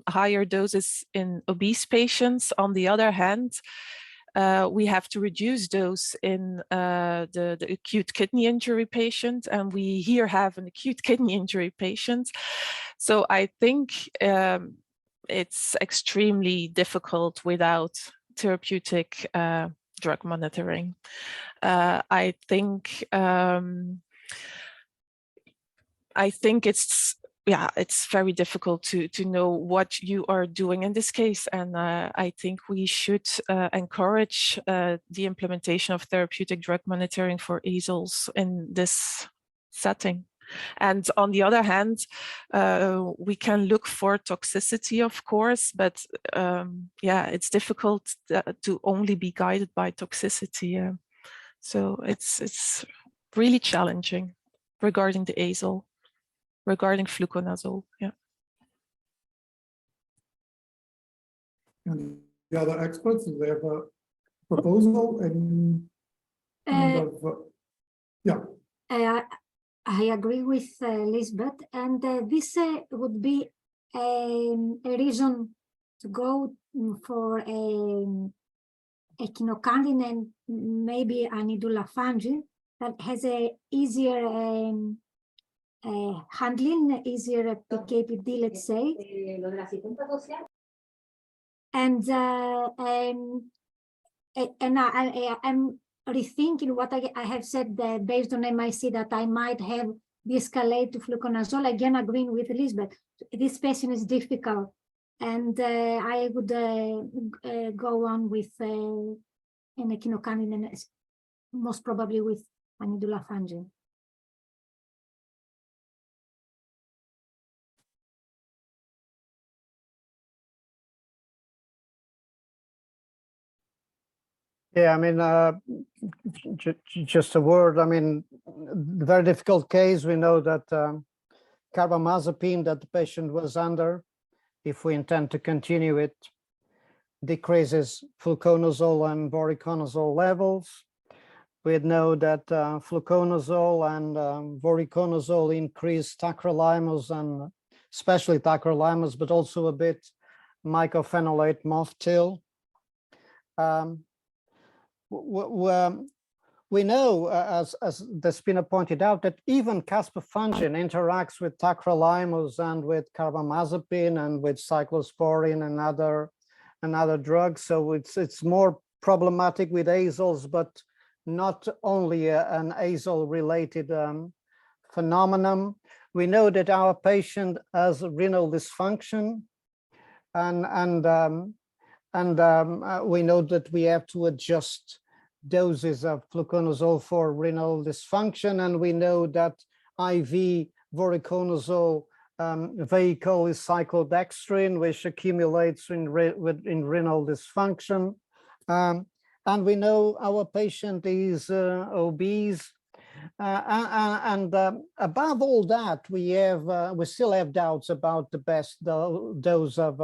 higher doses in obese patients. On the other hand, we have to reduce dose in the acute kidney injury patient, and we here have an acute kidney injury patient. So I think it's extremely difficult without therapeutic drug monitoring. I think it's very difficult to know what you are doing in this case, and I think we should encourage the implementation of therapeutic drug monitoring for azoles in this setting. And on the other hand, we can look for toxicity, of course, but yeah, it's difficult to only be guided by toxicity. So it's really challenging regarding the azole, regarding fluconazole. Yeah. And the other experts, do they have a proposal and kind of, yeah. I agree with Lisbeth, and this would be a reason to go for a echinocandin and maybe anidulafungin that has a easier handling, easier PKPD, let's say. And I'm rethinking what I have said based on MIC that I might have de-escalate to fluconazole, again agreeing with Lisbeth. This patient is difficult, and I would go on with an echinocandin and most probably with anidulafungin. Yeah, I mean, just a word. I mean, very difficult case. We know that carbamazepine that the patient was under, if we intend to continue it, decreases fluconazole and voriconazole levels. We know that fluconazole and voriconazole increase tacrolimus, and especially tacrolimus, but also a bit mycophenolate moftil. We know, as Despina pointed out, that even caspofungin interacts with tacrolimus and with carbamazepine and with cyclosporin and other drugs. So it's more problematic with azoles, but not only an azole-related phenomenon. We know that our patient has renal dysfunction, and we know that we have to adjust doses of fluconazole for renal dysfunction, and we know that IV voriconazole vehicle is cyclodextrin, which accumulates in renal dysfunction. And we know our patient is obese, and above all that, we still have doubts about the best dose of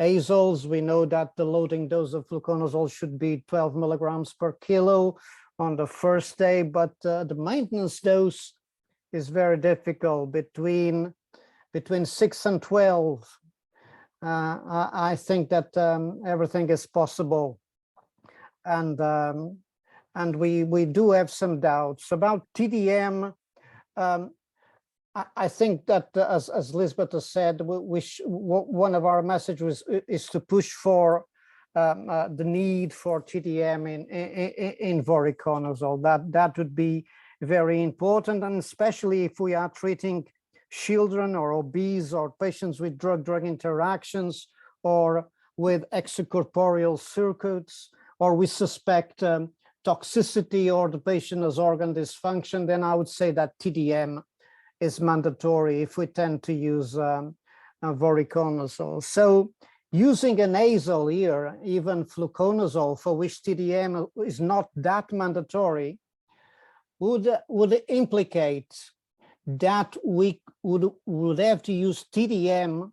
azoles. We know that the loading dose of fluconazole should be 12 milligrams per kilo on the first day, but the maintenance dose is very difficult, between 6 and 12. I think that everything is possible, and we do have some doubts about TDM. I think that, as Lisbeth has said, one of our messages is to push for the need for TDM in voriconazole. That would be very important, and especially if we are treating children or obese or patients with drug-drug interactions or with extracorporeal circuits, or we suspect toxicity or the patient has organ dysfunction, then I would say that TDM is mandatory if we tend to use voriconazole. So using an azole here, even fluconazole, for which TDM is not that mandatory, would implicate that we would have to use TDM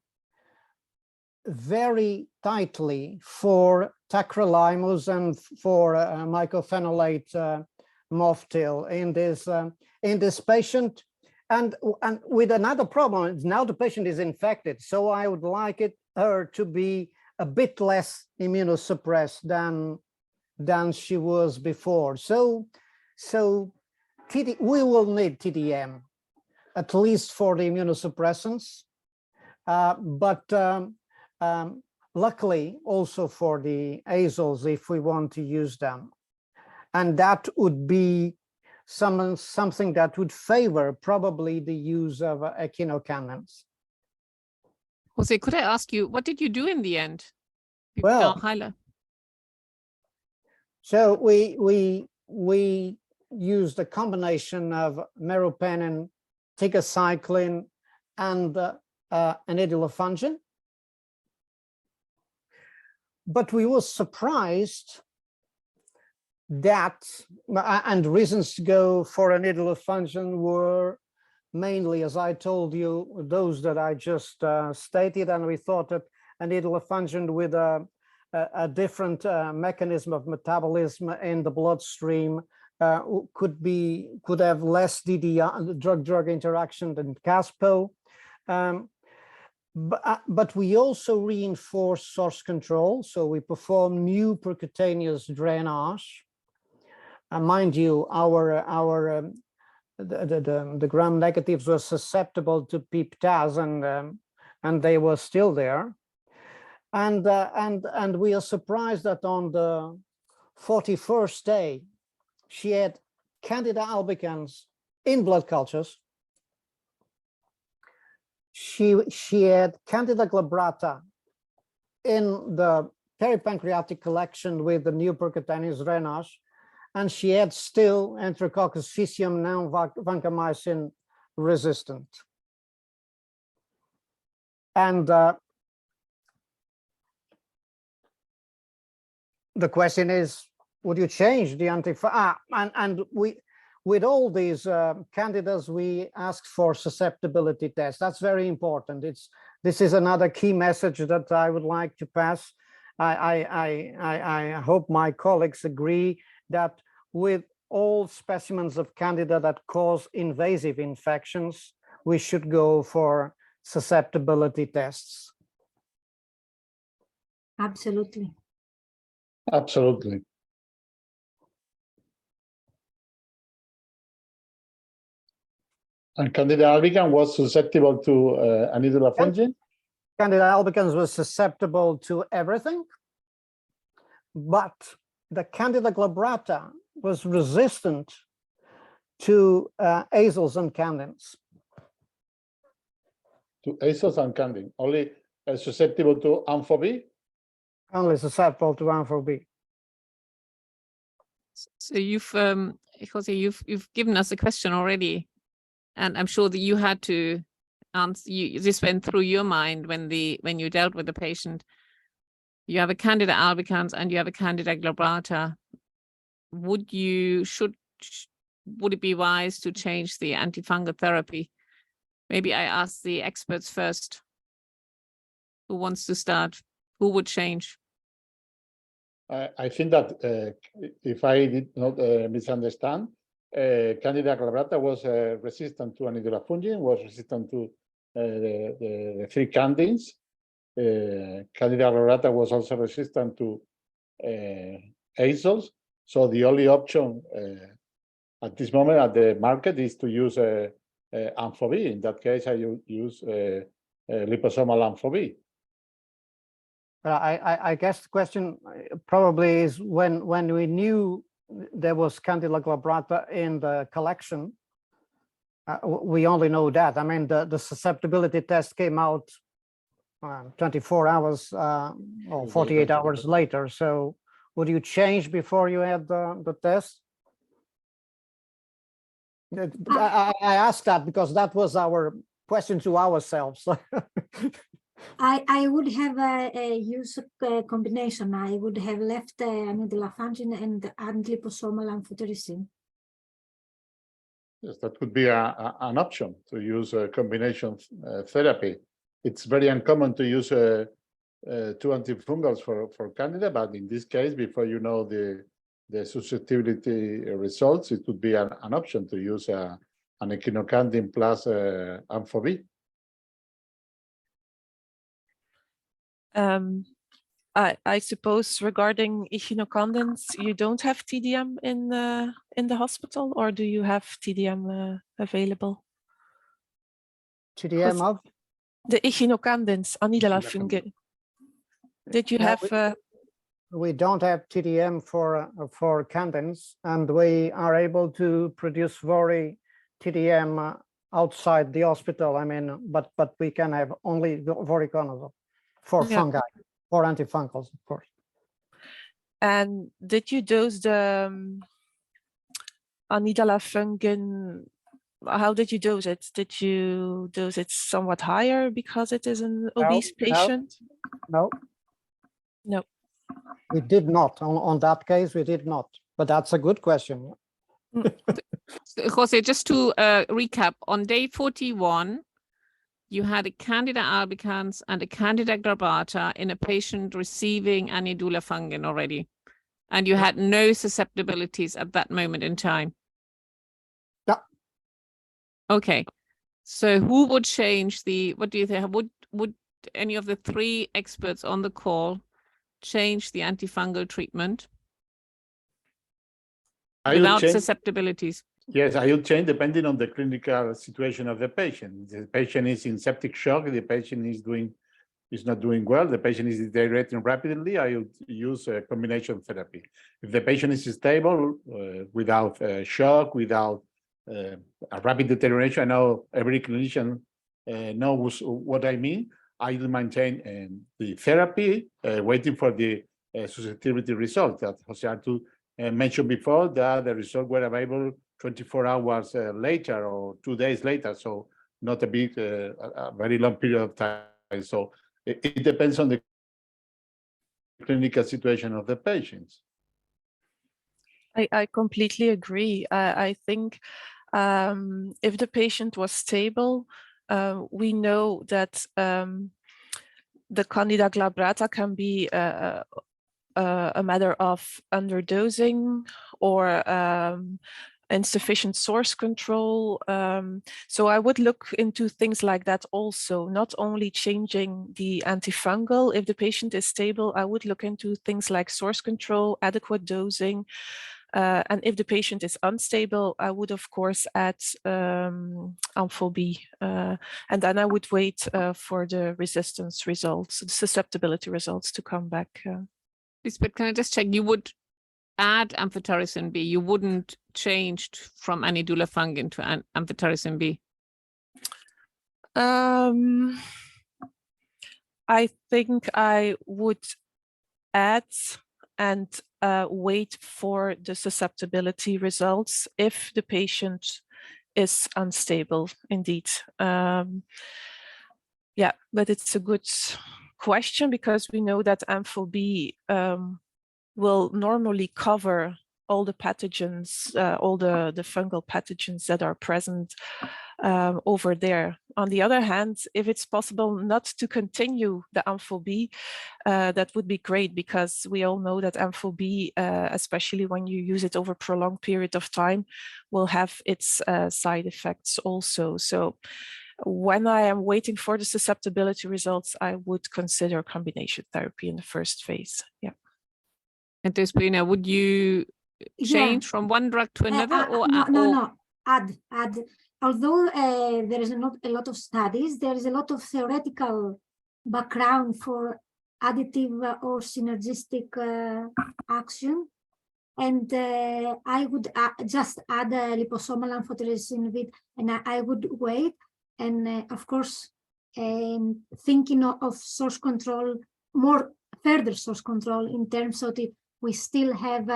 very tightly for tacrolimus and for mycophenolate moftil in this patient. And with another problem, now the patient is infected, so I would like her to be a bit less immunosuppressed than she was before. So we will need TDM, at least for the immunosuppressants, but luckily also for the azoles if we want to use them. And that would be something that would favor probably the use of echinocandins. Jose, could I ask you, what did you do in the end? Well, so we used a combination of meropenem tigecycline, and an idilofungin. But we were surprised that, and reasons to go for an idilofungin were mainly, as I told you, those that I just stated, and we thought that an idilofungin with a different mechanism of metabolism in the bloodstream could have less DDI, drug-drug interaction than Caspo. But we also reinforce source control. So we perform new percutaneous drainage. Mind you, the gram negatives were susceptible to PIP-TAZ, and they were still there. And we are surprised that on the 41st day, she had Candida albicans in blood cultures. She had Candida glabrata in the peripancreatic collection with the new percutaneous drainage, and she had still Enterococcus faecium non-vancomycin resistant. And the question is, would you change the and we, with all these candidates, we ask for susceptibility tests. That's very important. This is another key message that I would like to pass. I hope my colleagues agree that with all specimens of Candida that cause invasive infections, we should go for susceptibility tests. Absolutely. Absolutely. And Candida albicans was susceptible to anidulafungin? Candida albicans was susceptible to everything, but the Candida glabrata was resistant to azoles and candins. To azoles and candin, only susceptible to amphob? Only susceptible to amphob. So you've, Jose, you've given us a question already, and I'm sure that you had to answer. This went through your mind when you dealt with the patient. You have a Candida albicans and you have a Candida glabrata. Would it be wise to change the antifungal therapy? Maybe I ask the experts first. Who wants to start? Who would change? I think that if I did not misunderstand, Candida glabrata was resistant to anidulafungin, was resistant to the three candins. Candida glabrata was also resistant to azoles. So the only option at this moment at the market is to use amphob. In that case, I use liposomal amphob. I guess the question probably is when we knew there was Candida glabrata in the collection, we only know that. I mean, the susceptibility test came out 24 hours or 48 hours later. So would you change before you had the test? I asked that because that was our question to ourselves. I would have used a combination. I would have left anidulafungin and liposomal amphotericin. Yes, that could be an option to use a combination therapy. It's very uncommon to use two antifungals for Candida, but in this case, before you know the susceptibility results, it would be an option to use an echinocandin plus amphob. I suppose regarding echinocandins, you don't have TDM in the hospital, or do you have TDM available? TDM of? The echinocandins, anidulafungin. Did you have? We don't have TDM for candins, and we are able to produce VORI TDM outside the hospital. I mean, but we can have only voriconazole for fungi, for antifungals, of course. And did you dose the anidulafungin how did you dose it? Did you dose it somewhat higher because it is an obese patient? No, No. we did not. On that case, we did not. But that's a good question. Jose, just to recap, on day 41, you had a Candida albicans and a Candida glabrata in a patient receiving anidulafungin already, and you had no susceptibilities at that moment in time. Yeah. Okay, so who would change the? What do you think? Would any of the three experts on the call change the antifungal treatment without susceptibility? Yes, I will change depending on the clinical situation of the patient. The patient is in septic shock, the patient is not doing well, the patient is deteriorating rapidly, I will use a combination therapy. If the patient is stable, without shock, without a rapid deterioration, I know every clinician knows what I mean. I will maintain the therapy, waiting for the susceptibility result that Jose Artur mentioned before, that the results were available 24 hours later or 2 days later, so not a big, a very long period of time. So it depends on the clinical situation of the patients. I completely agree. I think if the patient was stable, we know that the Candida glabrata can be a matter of underdosing or insufficient source control. So I would look into things like that also, not only changing the antifungal. If the patient is stable, I would look into things like source control, adequate dosing. And if the patient is unstable, I would, of course, add Ampho-B. And then I would wait for the resistance results, the susceptibility results to come back. Lisbeth, can I just check? You would add amphotericin B. You wouldn't change from anidulafungin to amphotericin B. I think I would add and wait for the susceptibility results if the patient is unstable, indeed. Yeah, but it's a good question because we know that Ampho-B will normally cover all the pathogens, all the fungal pathogens that are present over there. On the other hand, if it's possible not to continue the Ampho-B, that would be great because we all know that Ampho-B, especially when you use it over a prolonged period of time, will have its side effects also. So when I am waiting for the susceptibility results, I would consider combination therapy in the first phase. Yeah. And Despina, would you change from one drug to another? No. Add. Although there is not a lot of studies, there is a lot of theoretical background for additive or synergistic action. And I would just add a liposomal amphotericin B, and I would wait. And of course, thinking of source control, more further source control in terms of we still have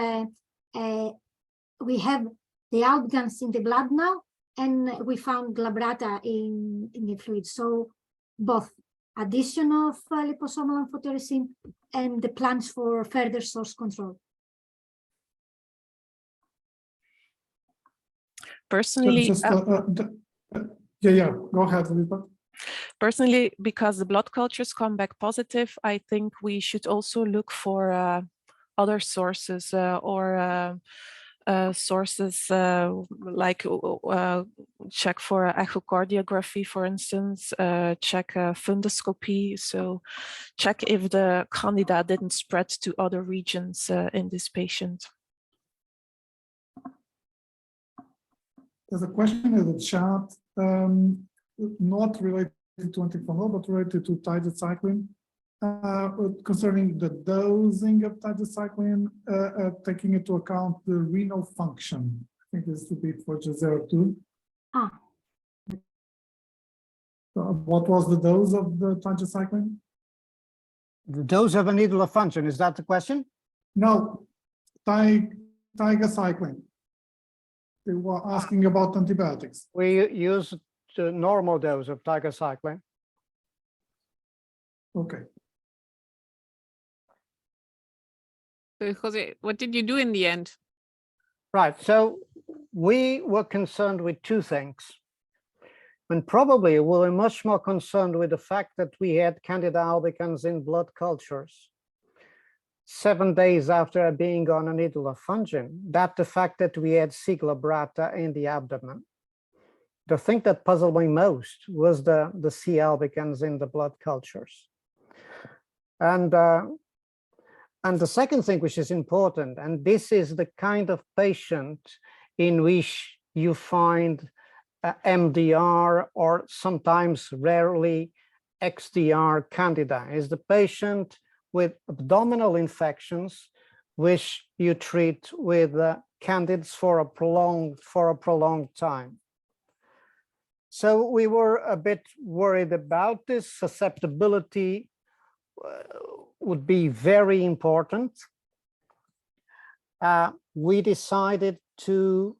we have the albicans in the blood now, and we found glabrata in the fluid. So both addition of liposomal amphotericin and the plans for further source control. Personally, go ahead, Elizabeth. Personally, because the blood cultures come back positive, I think we should also look for other sources or sources like check for echocardiography, for instance, check fundoscopy. So check if the Candida didn't spread to other regions in this patient. There's a question in the chat, not related to antifungal, but related to tigecycline, concerning the dosing of tigecycline, taking into account the renal function. I think this would be for Jose too. So what was the dose of the tigecycline? The dose of needle of function, is that the question? No, tigecycline. They were asking about antibiotics. We used the normal dose of tigecycline. Okay. So Jose, what did you do in the end? Right, so we were concerned with two things. And probably we were much more concerned with the fact that we had Candida albicans in blood cultures 7 days after being on a needle of fungin, than the fact that we had C. glabrata in the abdomen. The thing that puzzled me most was the C. albicans in the blood cultures. And the second thing which is important, and this is the kind of patient in which you find MDR or sometimes rarely XDR Candida, is the patient with abdominal infections, which you treat with candids for a prolonged time. So we were a bit worried about this. Susceptibility would be very important. We decided to,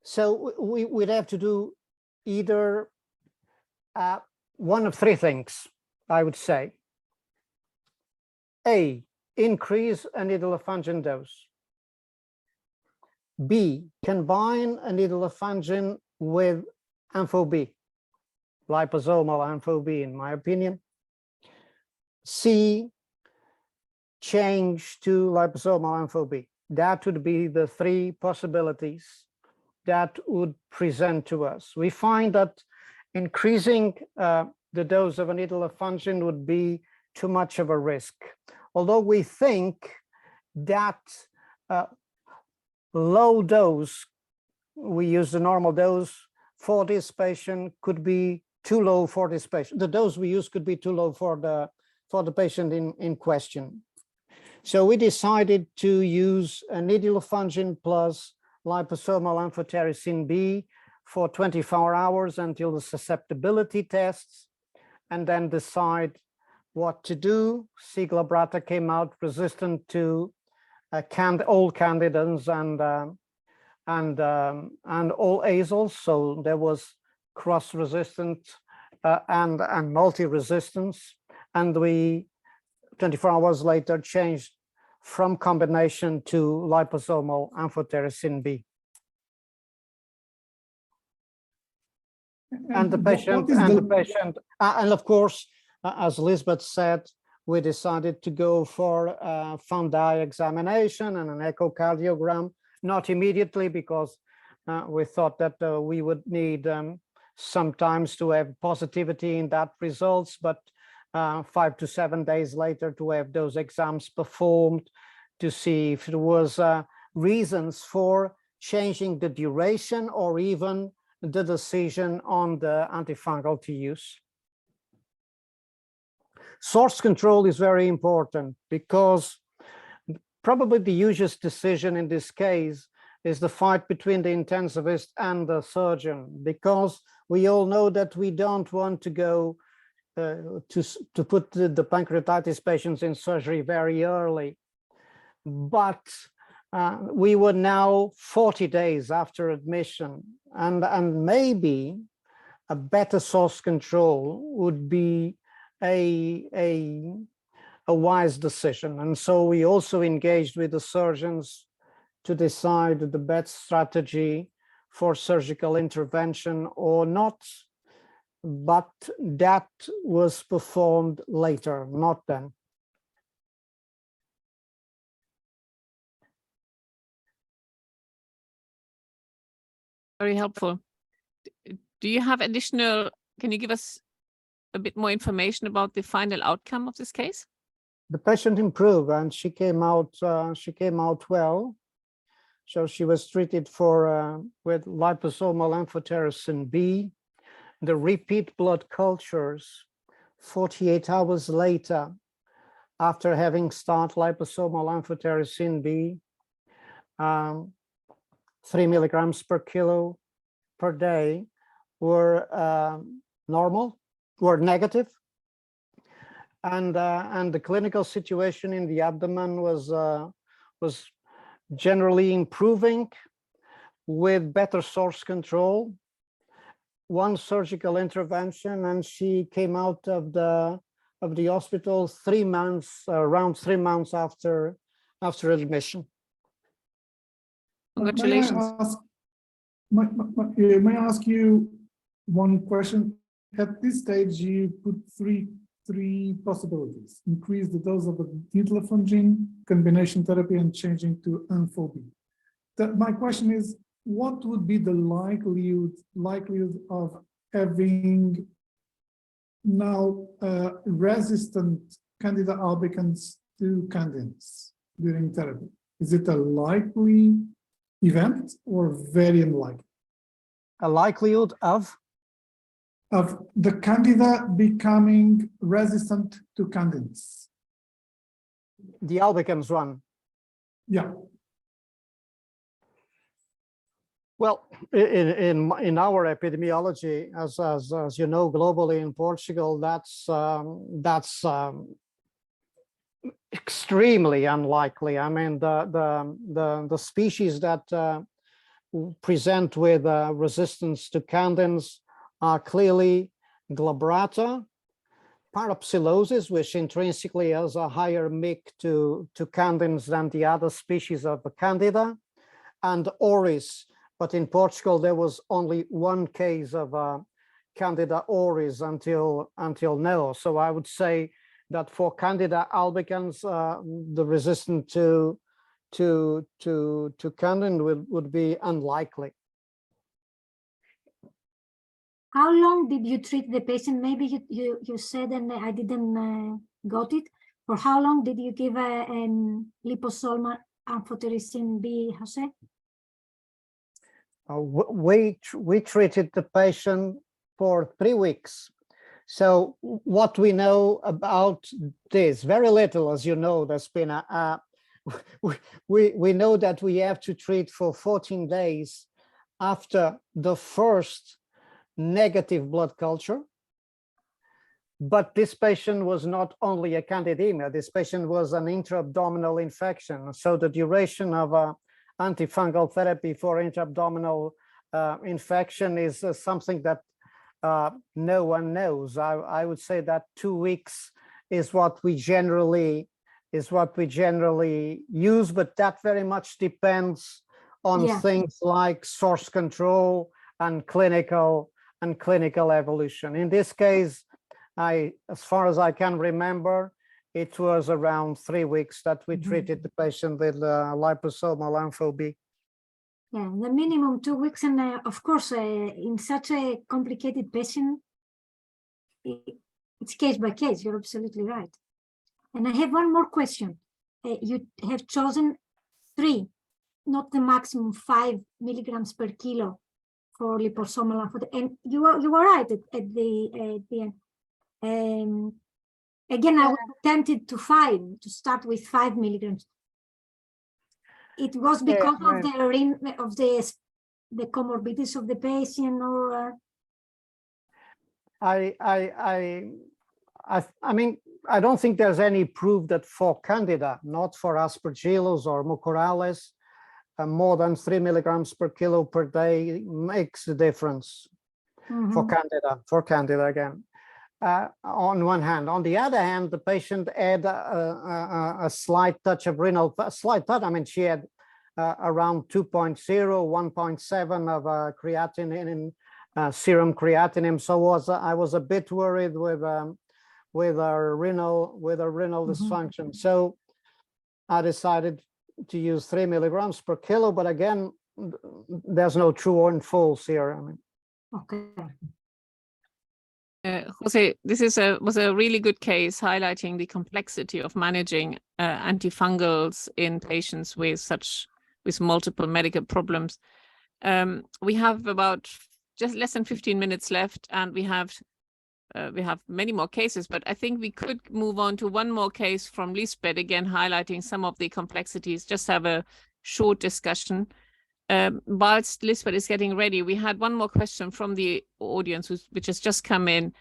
so we'd have to do either one of three things, I would say. A, increase a needle of fungin dose. B, combine a needle of fungin with ampho-B, liposomal ampho-B, in my opinion. C, change to liposomal ampho-B. That would be the three possibilities that would present to us. We find that increasing the dose of a needle of fungin would be too much of a risk. Although we think that low dose, we use the normal dose for this patient, could be too low for this patient. The dose we use could be too low for the patient in question. So we decided to use a needle of fungin plus liposomal amphotericin B for 24 hours until the susceptibility tests, and then decide what to do. C. glabrata came out resistant to all candidans and all azoles, so there was cross-resistant and multi-resistance, and we 24 hours later changed from combination to liposomal amphotericin B. And the patient, and of course, as Lisbeth said, we decided to go for a fungi examination and an echocardiogram, not immediately, because we thought that we would need sometimes to have positivity in that results, but 5 to 7 days later to have those exams performed to see if there was reasons for changing the duration or even the decision on the antifungal to use. Source control is very important because probably the hugest decision in this case is the fight between the intensivist and the surgeon, because we all know that we don't want to go to put the pancreatitis patients in surgery very early. But we were now 40 days after admission, and maybe a better source control would be a wise decision. And so we also engaged with the surgeons to decide the best strategy for surgical intervention or not, but that was performed later, not then. Very helpful. Do you have additional, can you give us a bit more information about the final outcome of this case? The patient improved and she came out well. So she was treated for with liposomal amphotericin B. The repeat blood cultures 48 hours later, after having started liposomal amphotericin B, 3 milligrams per kilo per day, were normal, were negative, and the clinical situation in the abdomen was generally improving. with better source control, one surgical intervention, and she came out of the hospital 3 months, around 3 months after admission. Congratulations. May I ask you one question? At this stage, you put three possibilities: increase the dose of the diflufungin, combination therapy, and changing to amphobi. My question is, what would be the likelihood of having now resistant Candida albicans to candins during therapy? Is it a likely event or very unlikely? A likelihood of the Candida becoming resistant to candins. the albicans one. Yeah. Well, in our epidemiology, as you know, globally in Portugal, that's extremely unlikely. I mean, the species that present with resistance to candins are clearly glabrata, parapsilosis, which intrinsically has a higher MIC to candins than the other species of the Candida, and oris. But in Portugal, there was only one case of Candida auris until now. So I would say that for Candida albicans, the resistance to candin would be unlikely. How long did you treat the patient? Maybe you said, and I didn't got it. For how long did you give a liposomal amphotericin B, Jose? We treated the patient for 3 weeks. So what we know about this, very little, as you know, there's been we know that we have to treat for 14 days after the first negative blood culture. But this patient was not only a candidemia, this patient was an intra-abdominal infection. So the duration of antifungal therapy for intra-abdominal infection is something that no one knows. I would say that 2 weeks is what we generally use, but that very much depends on things like source control and clinical evolution. In this case, as far as I can remember, it was around 3 weeks that we treated the patient with liposomal ampho-B. Yeah, the minimum 2 weeks, and of course, in such a complicated patient, it's case by case. You're absolutely right. And I have one more question. You have chosen 3, not the maximum 5 milligrams per kilo for liposomal ampho, and you were right at the end. Again, I was tempted to start with 5 milligrams. It was because of the comorbidities of the patient, or I mean, I don't think there's any proof that for Candida, not for Aspergillus or Mucorales, more than 3 milligrams per kilo per day makes a difference for Candida again. On one hand. On the other hand, the patient had a slight touch of renal, I mean, she had around 2.0, 1.7 of creatinine, serum creatinine. So I was a bit worried with her renal dysfunction. So I decided to use 3 milligrams per kilo, but again, there's no true and false here. I mean, okay. Jose, this was a really good case highlighting the complexity of managing antifungals in patients with multiple medical problems. We have about just less than 15 minutes left, and we have many more cases, but I think we could move on to one more case from Lisbeth, again highlighting some of the complexities, just have a short discussion. Whilst Lisbeth is getting ready, we had one more question from the audience which has just come in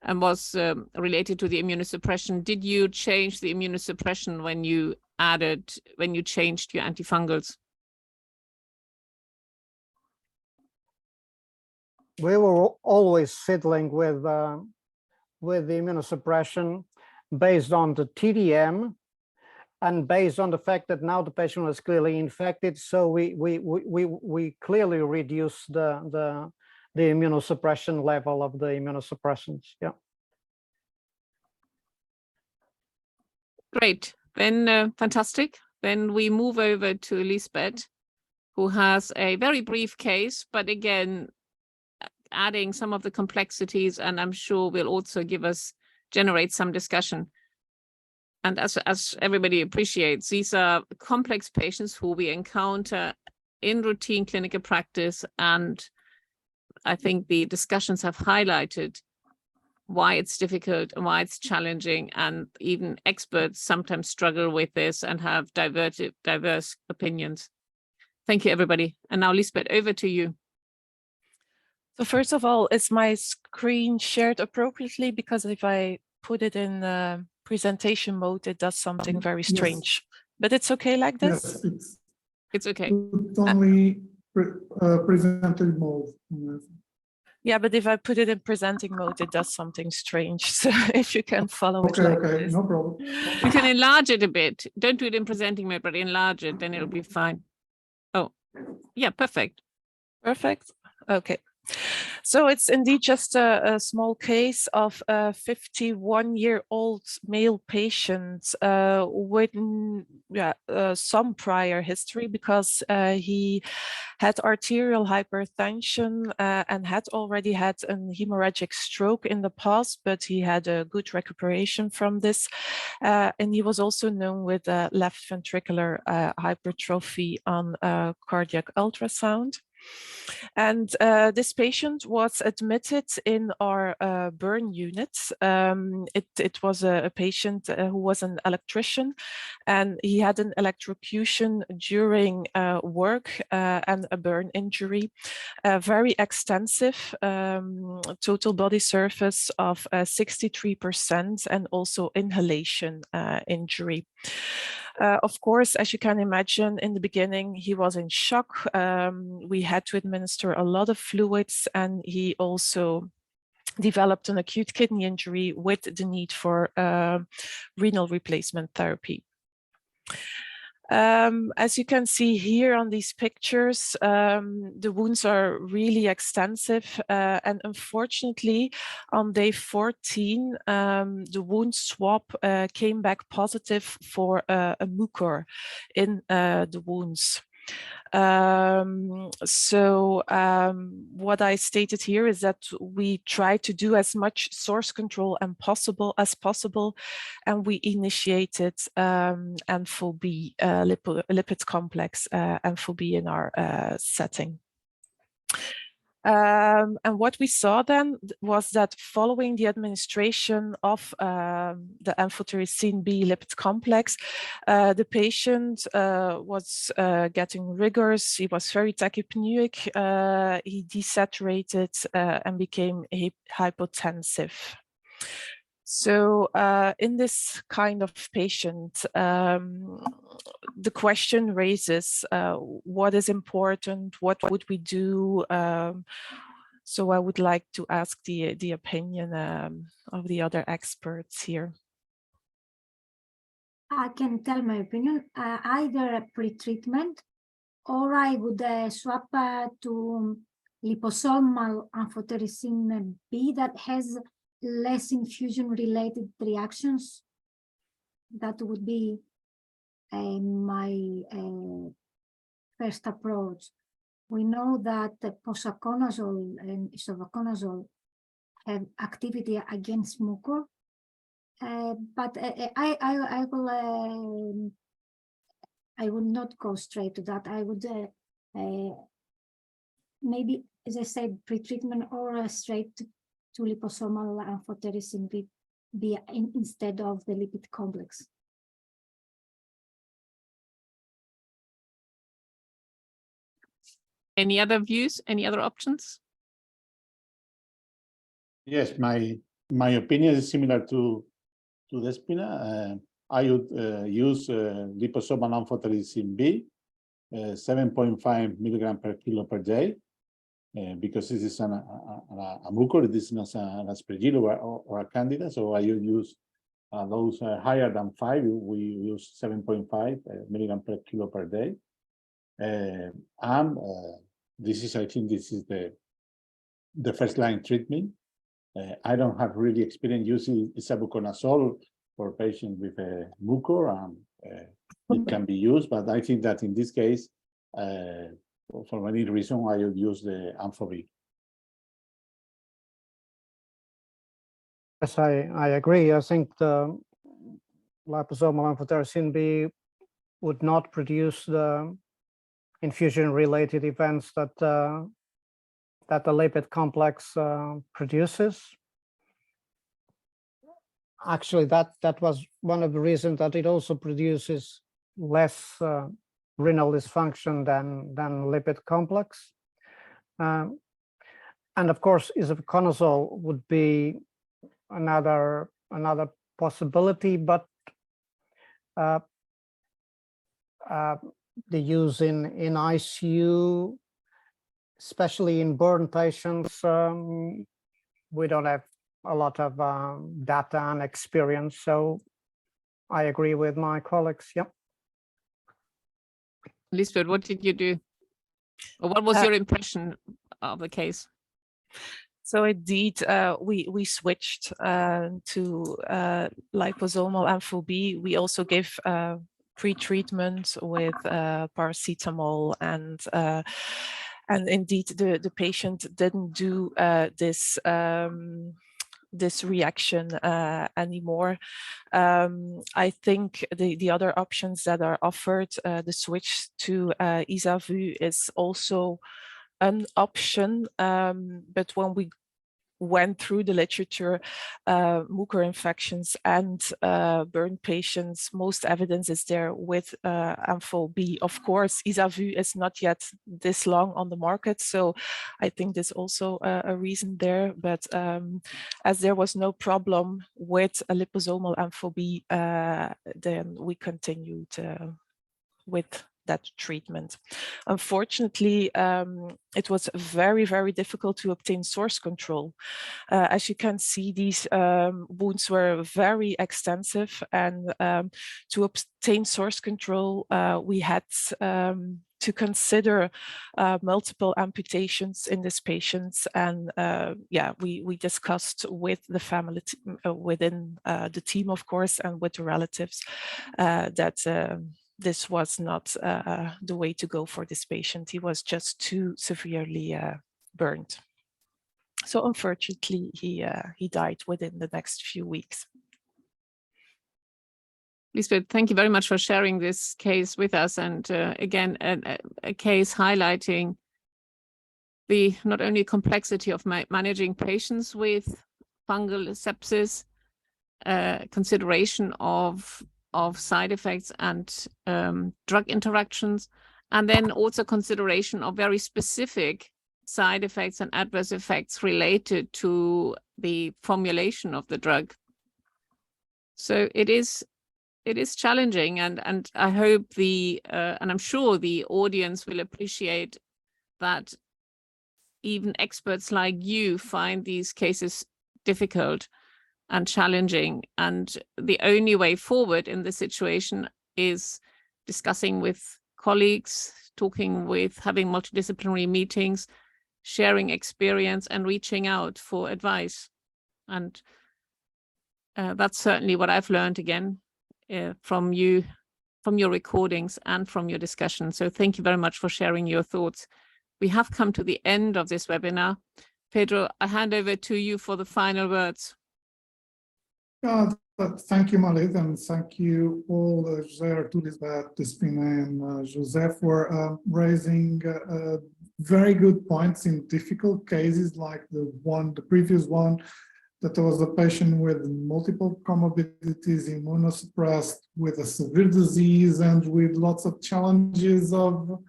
and was related to the immunosuppression. Did you change the immunosuppression when you changed your antifungals? we were always fiddling with the immunosuppression based on the TDM and based on the fact that now the patient was clearly infected. So we clearly reduced the immunosuppression level of the immunosuppressants. Yeah. Great. Then fantastic. Then we move over to Lisbeth, who has a very brief case, but again, adding some of the complexities, and I'm sure will also generate some discussion. And as everybody appreciates, these are complex patients who we encounter in routine clinical practice. And I think the discussions have highlighted why it's difficult and why it's challenging. And even experts sometimes struggle with this and have diverse opinions. Thank you, everybody. And now, Lisbeth, over to you. So first of all, is my screen shared appropriately? Because if I put it in presentation mode, it does something very strange. Yes. But it's okay like this? Yes, it's okay. It's only presented mode. Yeah, but if I put it in presenting mode, it does something strange. So if you can follow it like this. No problem. You can enlarge it a bit. Don't do it in presenting mode, but enlarge it, then it'll be fine. Oh, yeah, perfect. Perfect. Okay. So it's indeed just a small case of a 51-year-old male patient with some prior history, because he had arterial hypertension and had already had a hemorrhagic stroke in the past, but he had a good recuperation from this. And he was also known with left ventricular hypertrophy on cardiac ultrasound. And this patient was admitted in our burn unit. It was a patient who was an electrician, and he had an electrocution during work and a burn injury, very extensive, total body surface of 63%, and also inhalation injury. Of course, as you can imagine, in the beginning, he was in shock. We had to administer a lot of fluids, and he also developed an acute kidney injury with the need for renal replacement therapy. As you can see here on these pictures, the wounds are really extensive, and unfortunately on day 14 the wound swab came back positive for a mucor in the wounds. What I stated here is that we try to do as much source control as possible, and we initiated N4B lipid complex N4B in our setting. And what we saw then was that following the administration of the amphotericin B lipid complex, the patient was getting rigors. He was very tachypneic. He desaturated and became hypotensive. So in this kind of patient, the question raises, what is important? What would we do? So I would like to ask the opinion of the other experts here. I can tell my opinion, either a pre-treatment, or I would swap to liposomal amphotericin B that has less infusion-related reactions. That would be my first approach. We know that posaconazole and isovaconazole have activity against mucor, but I would not go straight to that. I would maybe, as I said, pre-treatment or straight to liposomal amphotericin B instead of the lipid complex. Any other views? Any other options? Yes, my opinion is similar to Despina. I would use liposomal amphotericin B, 7.5 milligram per kilo per day. because this is a mucor, this is not an aspergillus or a candida, so I use those higher than 5. We use 7.5 milligram per kilo per day. And this is, I think, this is the first line treatment. I don't have really experience using isavuconazole for patients with a mucor. It can be used, but I think that in this case, for many reasons, I would use the amphoB. Yes, I agree. I think the liposomal amphotericin B would not produce the infusion-related events that that the lipid complex produces. Actually, that was one of the reasons that it also produces less renal dysfunction than lipid complex. And of course, isavuconazole would be another possibility, but the use in ICU, especially in burn patients, we don't have a lot of data and experience. So I agree with my colleagues. Yep. Lisbeth, what did you do? Or what was your impression of the case? So indeed, we switched to liposomal amphoB. We also give pre-treatment with paracetamol, and indeed the patient didn't do this reaction anymore. I think the other options that are offered, the switch to Isavu is also an option, but when we went through the literature, mucor infections and burn patients, most evidence is there with amphoB. Of course, Isavu is not yet this long on the market, so I think there's also a reason there. But as there was no problem with a liposomal amphoB, then we continued with that treatment. Unfortunately, it was very, very difficult to obtain source control. As you can see, these wounds were very extensive, and to obtain source control, we had to consider multiple amputations in these patients. And yeah, we discussed with the family within the team, of course, and with the relatives that this was not the way to go for this patient. He was just too severely burned. So unfortunately, he died within the next few weeks. Lisbeth, thank you very much for sharing this case with us. And again, a case highlighting the not only complexity of managing patients with fungal sepsis, consideration of side effects and drug interactions, and then also consideration of very specific side effects and adverse effects related to the formulation of the drug. So it is challenging, and I hope and I'm sure the audience will appreciate that even experts like you find these cases difficult and challenging, and the only way forward in this situation is discussing with colleagues, having multidisciplinary meetings, sharing experience, and reaching out for advice. And that's certainly what I've learned again from you, from your recordings and from your discussion. So thank you very much for sharing your thoughts. We have come to the end of this webinar. Pedro, I hand over to you for the final words. Thank you, Malid, and thank you all, José, Artur, Lisbeth, Despina, and José, for raising very good points in difficult cases like the previous one, that there was a patient with multiple comorbidities, immunosuppressed, with a severe disease, and with lots of challenges of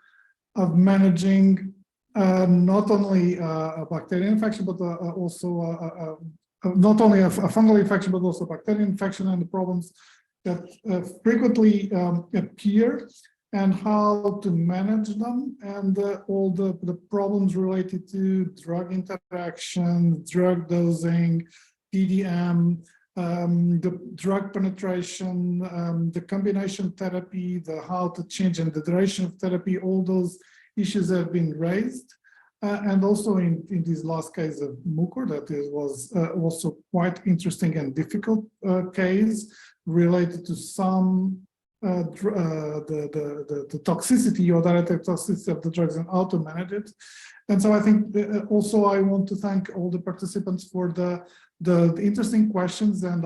managing not only a bacterial infection, but also not only a fungal infection, but also bacterial infection, and the problems that frequently appear. and how to manage them, and all the problems related to drug interaction, drug dosing, PDM, the drug penetration, the combination therapy, the how to change and the duration of therapy, all those issues have been raised. And also in this last case of Mucor, that was also quite interesting and difficult case related to some the toxicity or direct toxicity of the drugs and how to manage it. And so I think also I want to thank all the participants for the interesting questions. And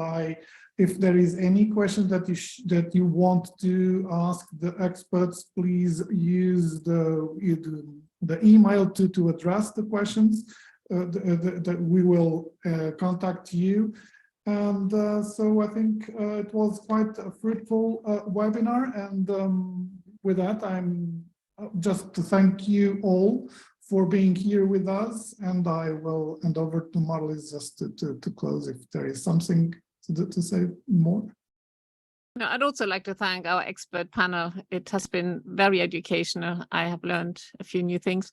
if there is any question that you want to ask the experts, please use the email to address the questions. That we will contact you. And so I think it was quite a fruitful webinar. And with that, I'm just to thank you all for being here with us. And I will hand over to Marlies just to close if there is something to say more. No, I'd also like to thank our expert panel. It has been very educational. I have learned a few new things.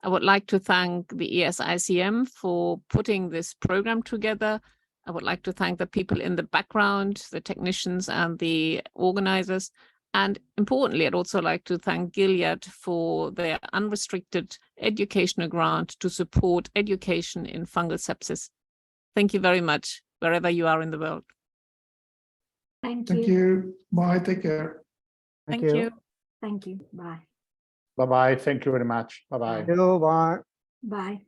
I would like to thank the ESICM for putting this program together. I would like to thank the people in the background, the technicians and the organizers. And importantly, I'd also like to thank Gilead for their unrestricted educational grant to support education in fungal sepsis. Thank you very much, wherever you are in the world. Thank you. Thank you. Bye. Take care. Thank you. Thank you. Bye. Bye-bye. Thank you very much. Bye-bye. Thank you. Bye. Bye.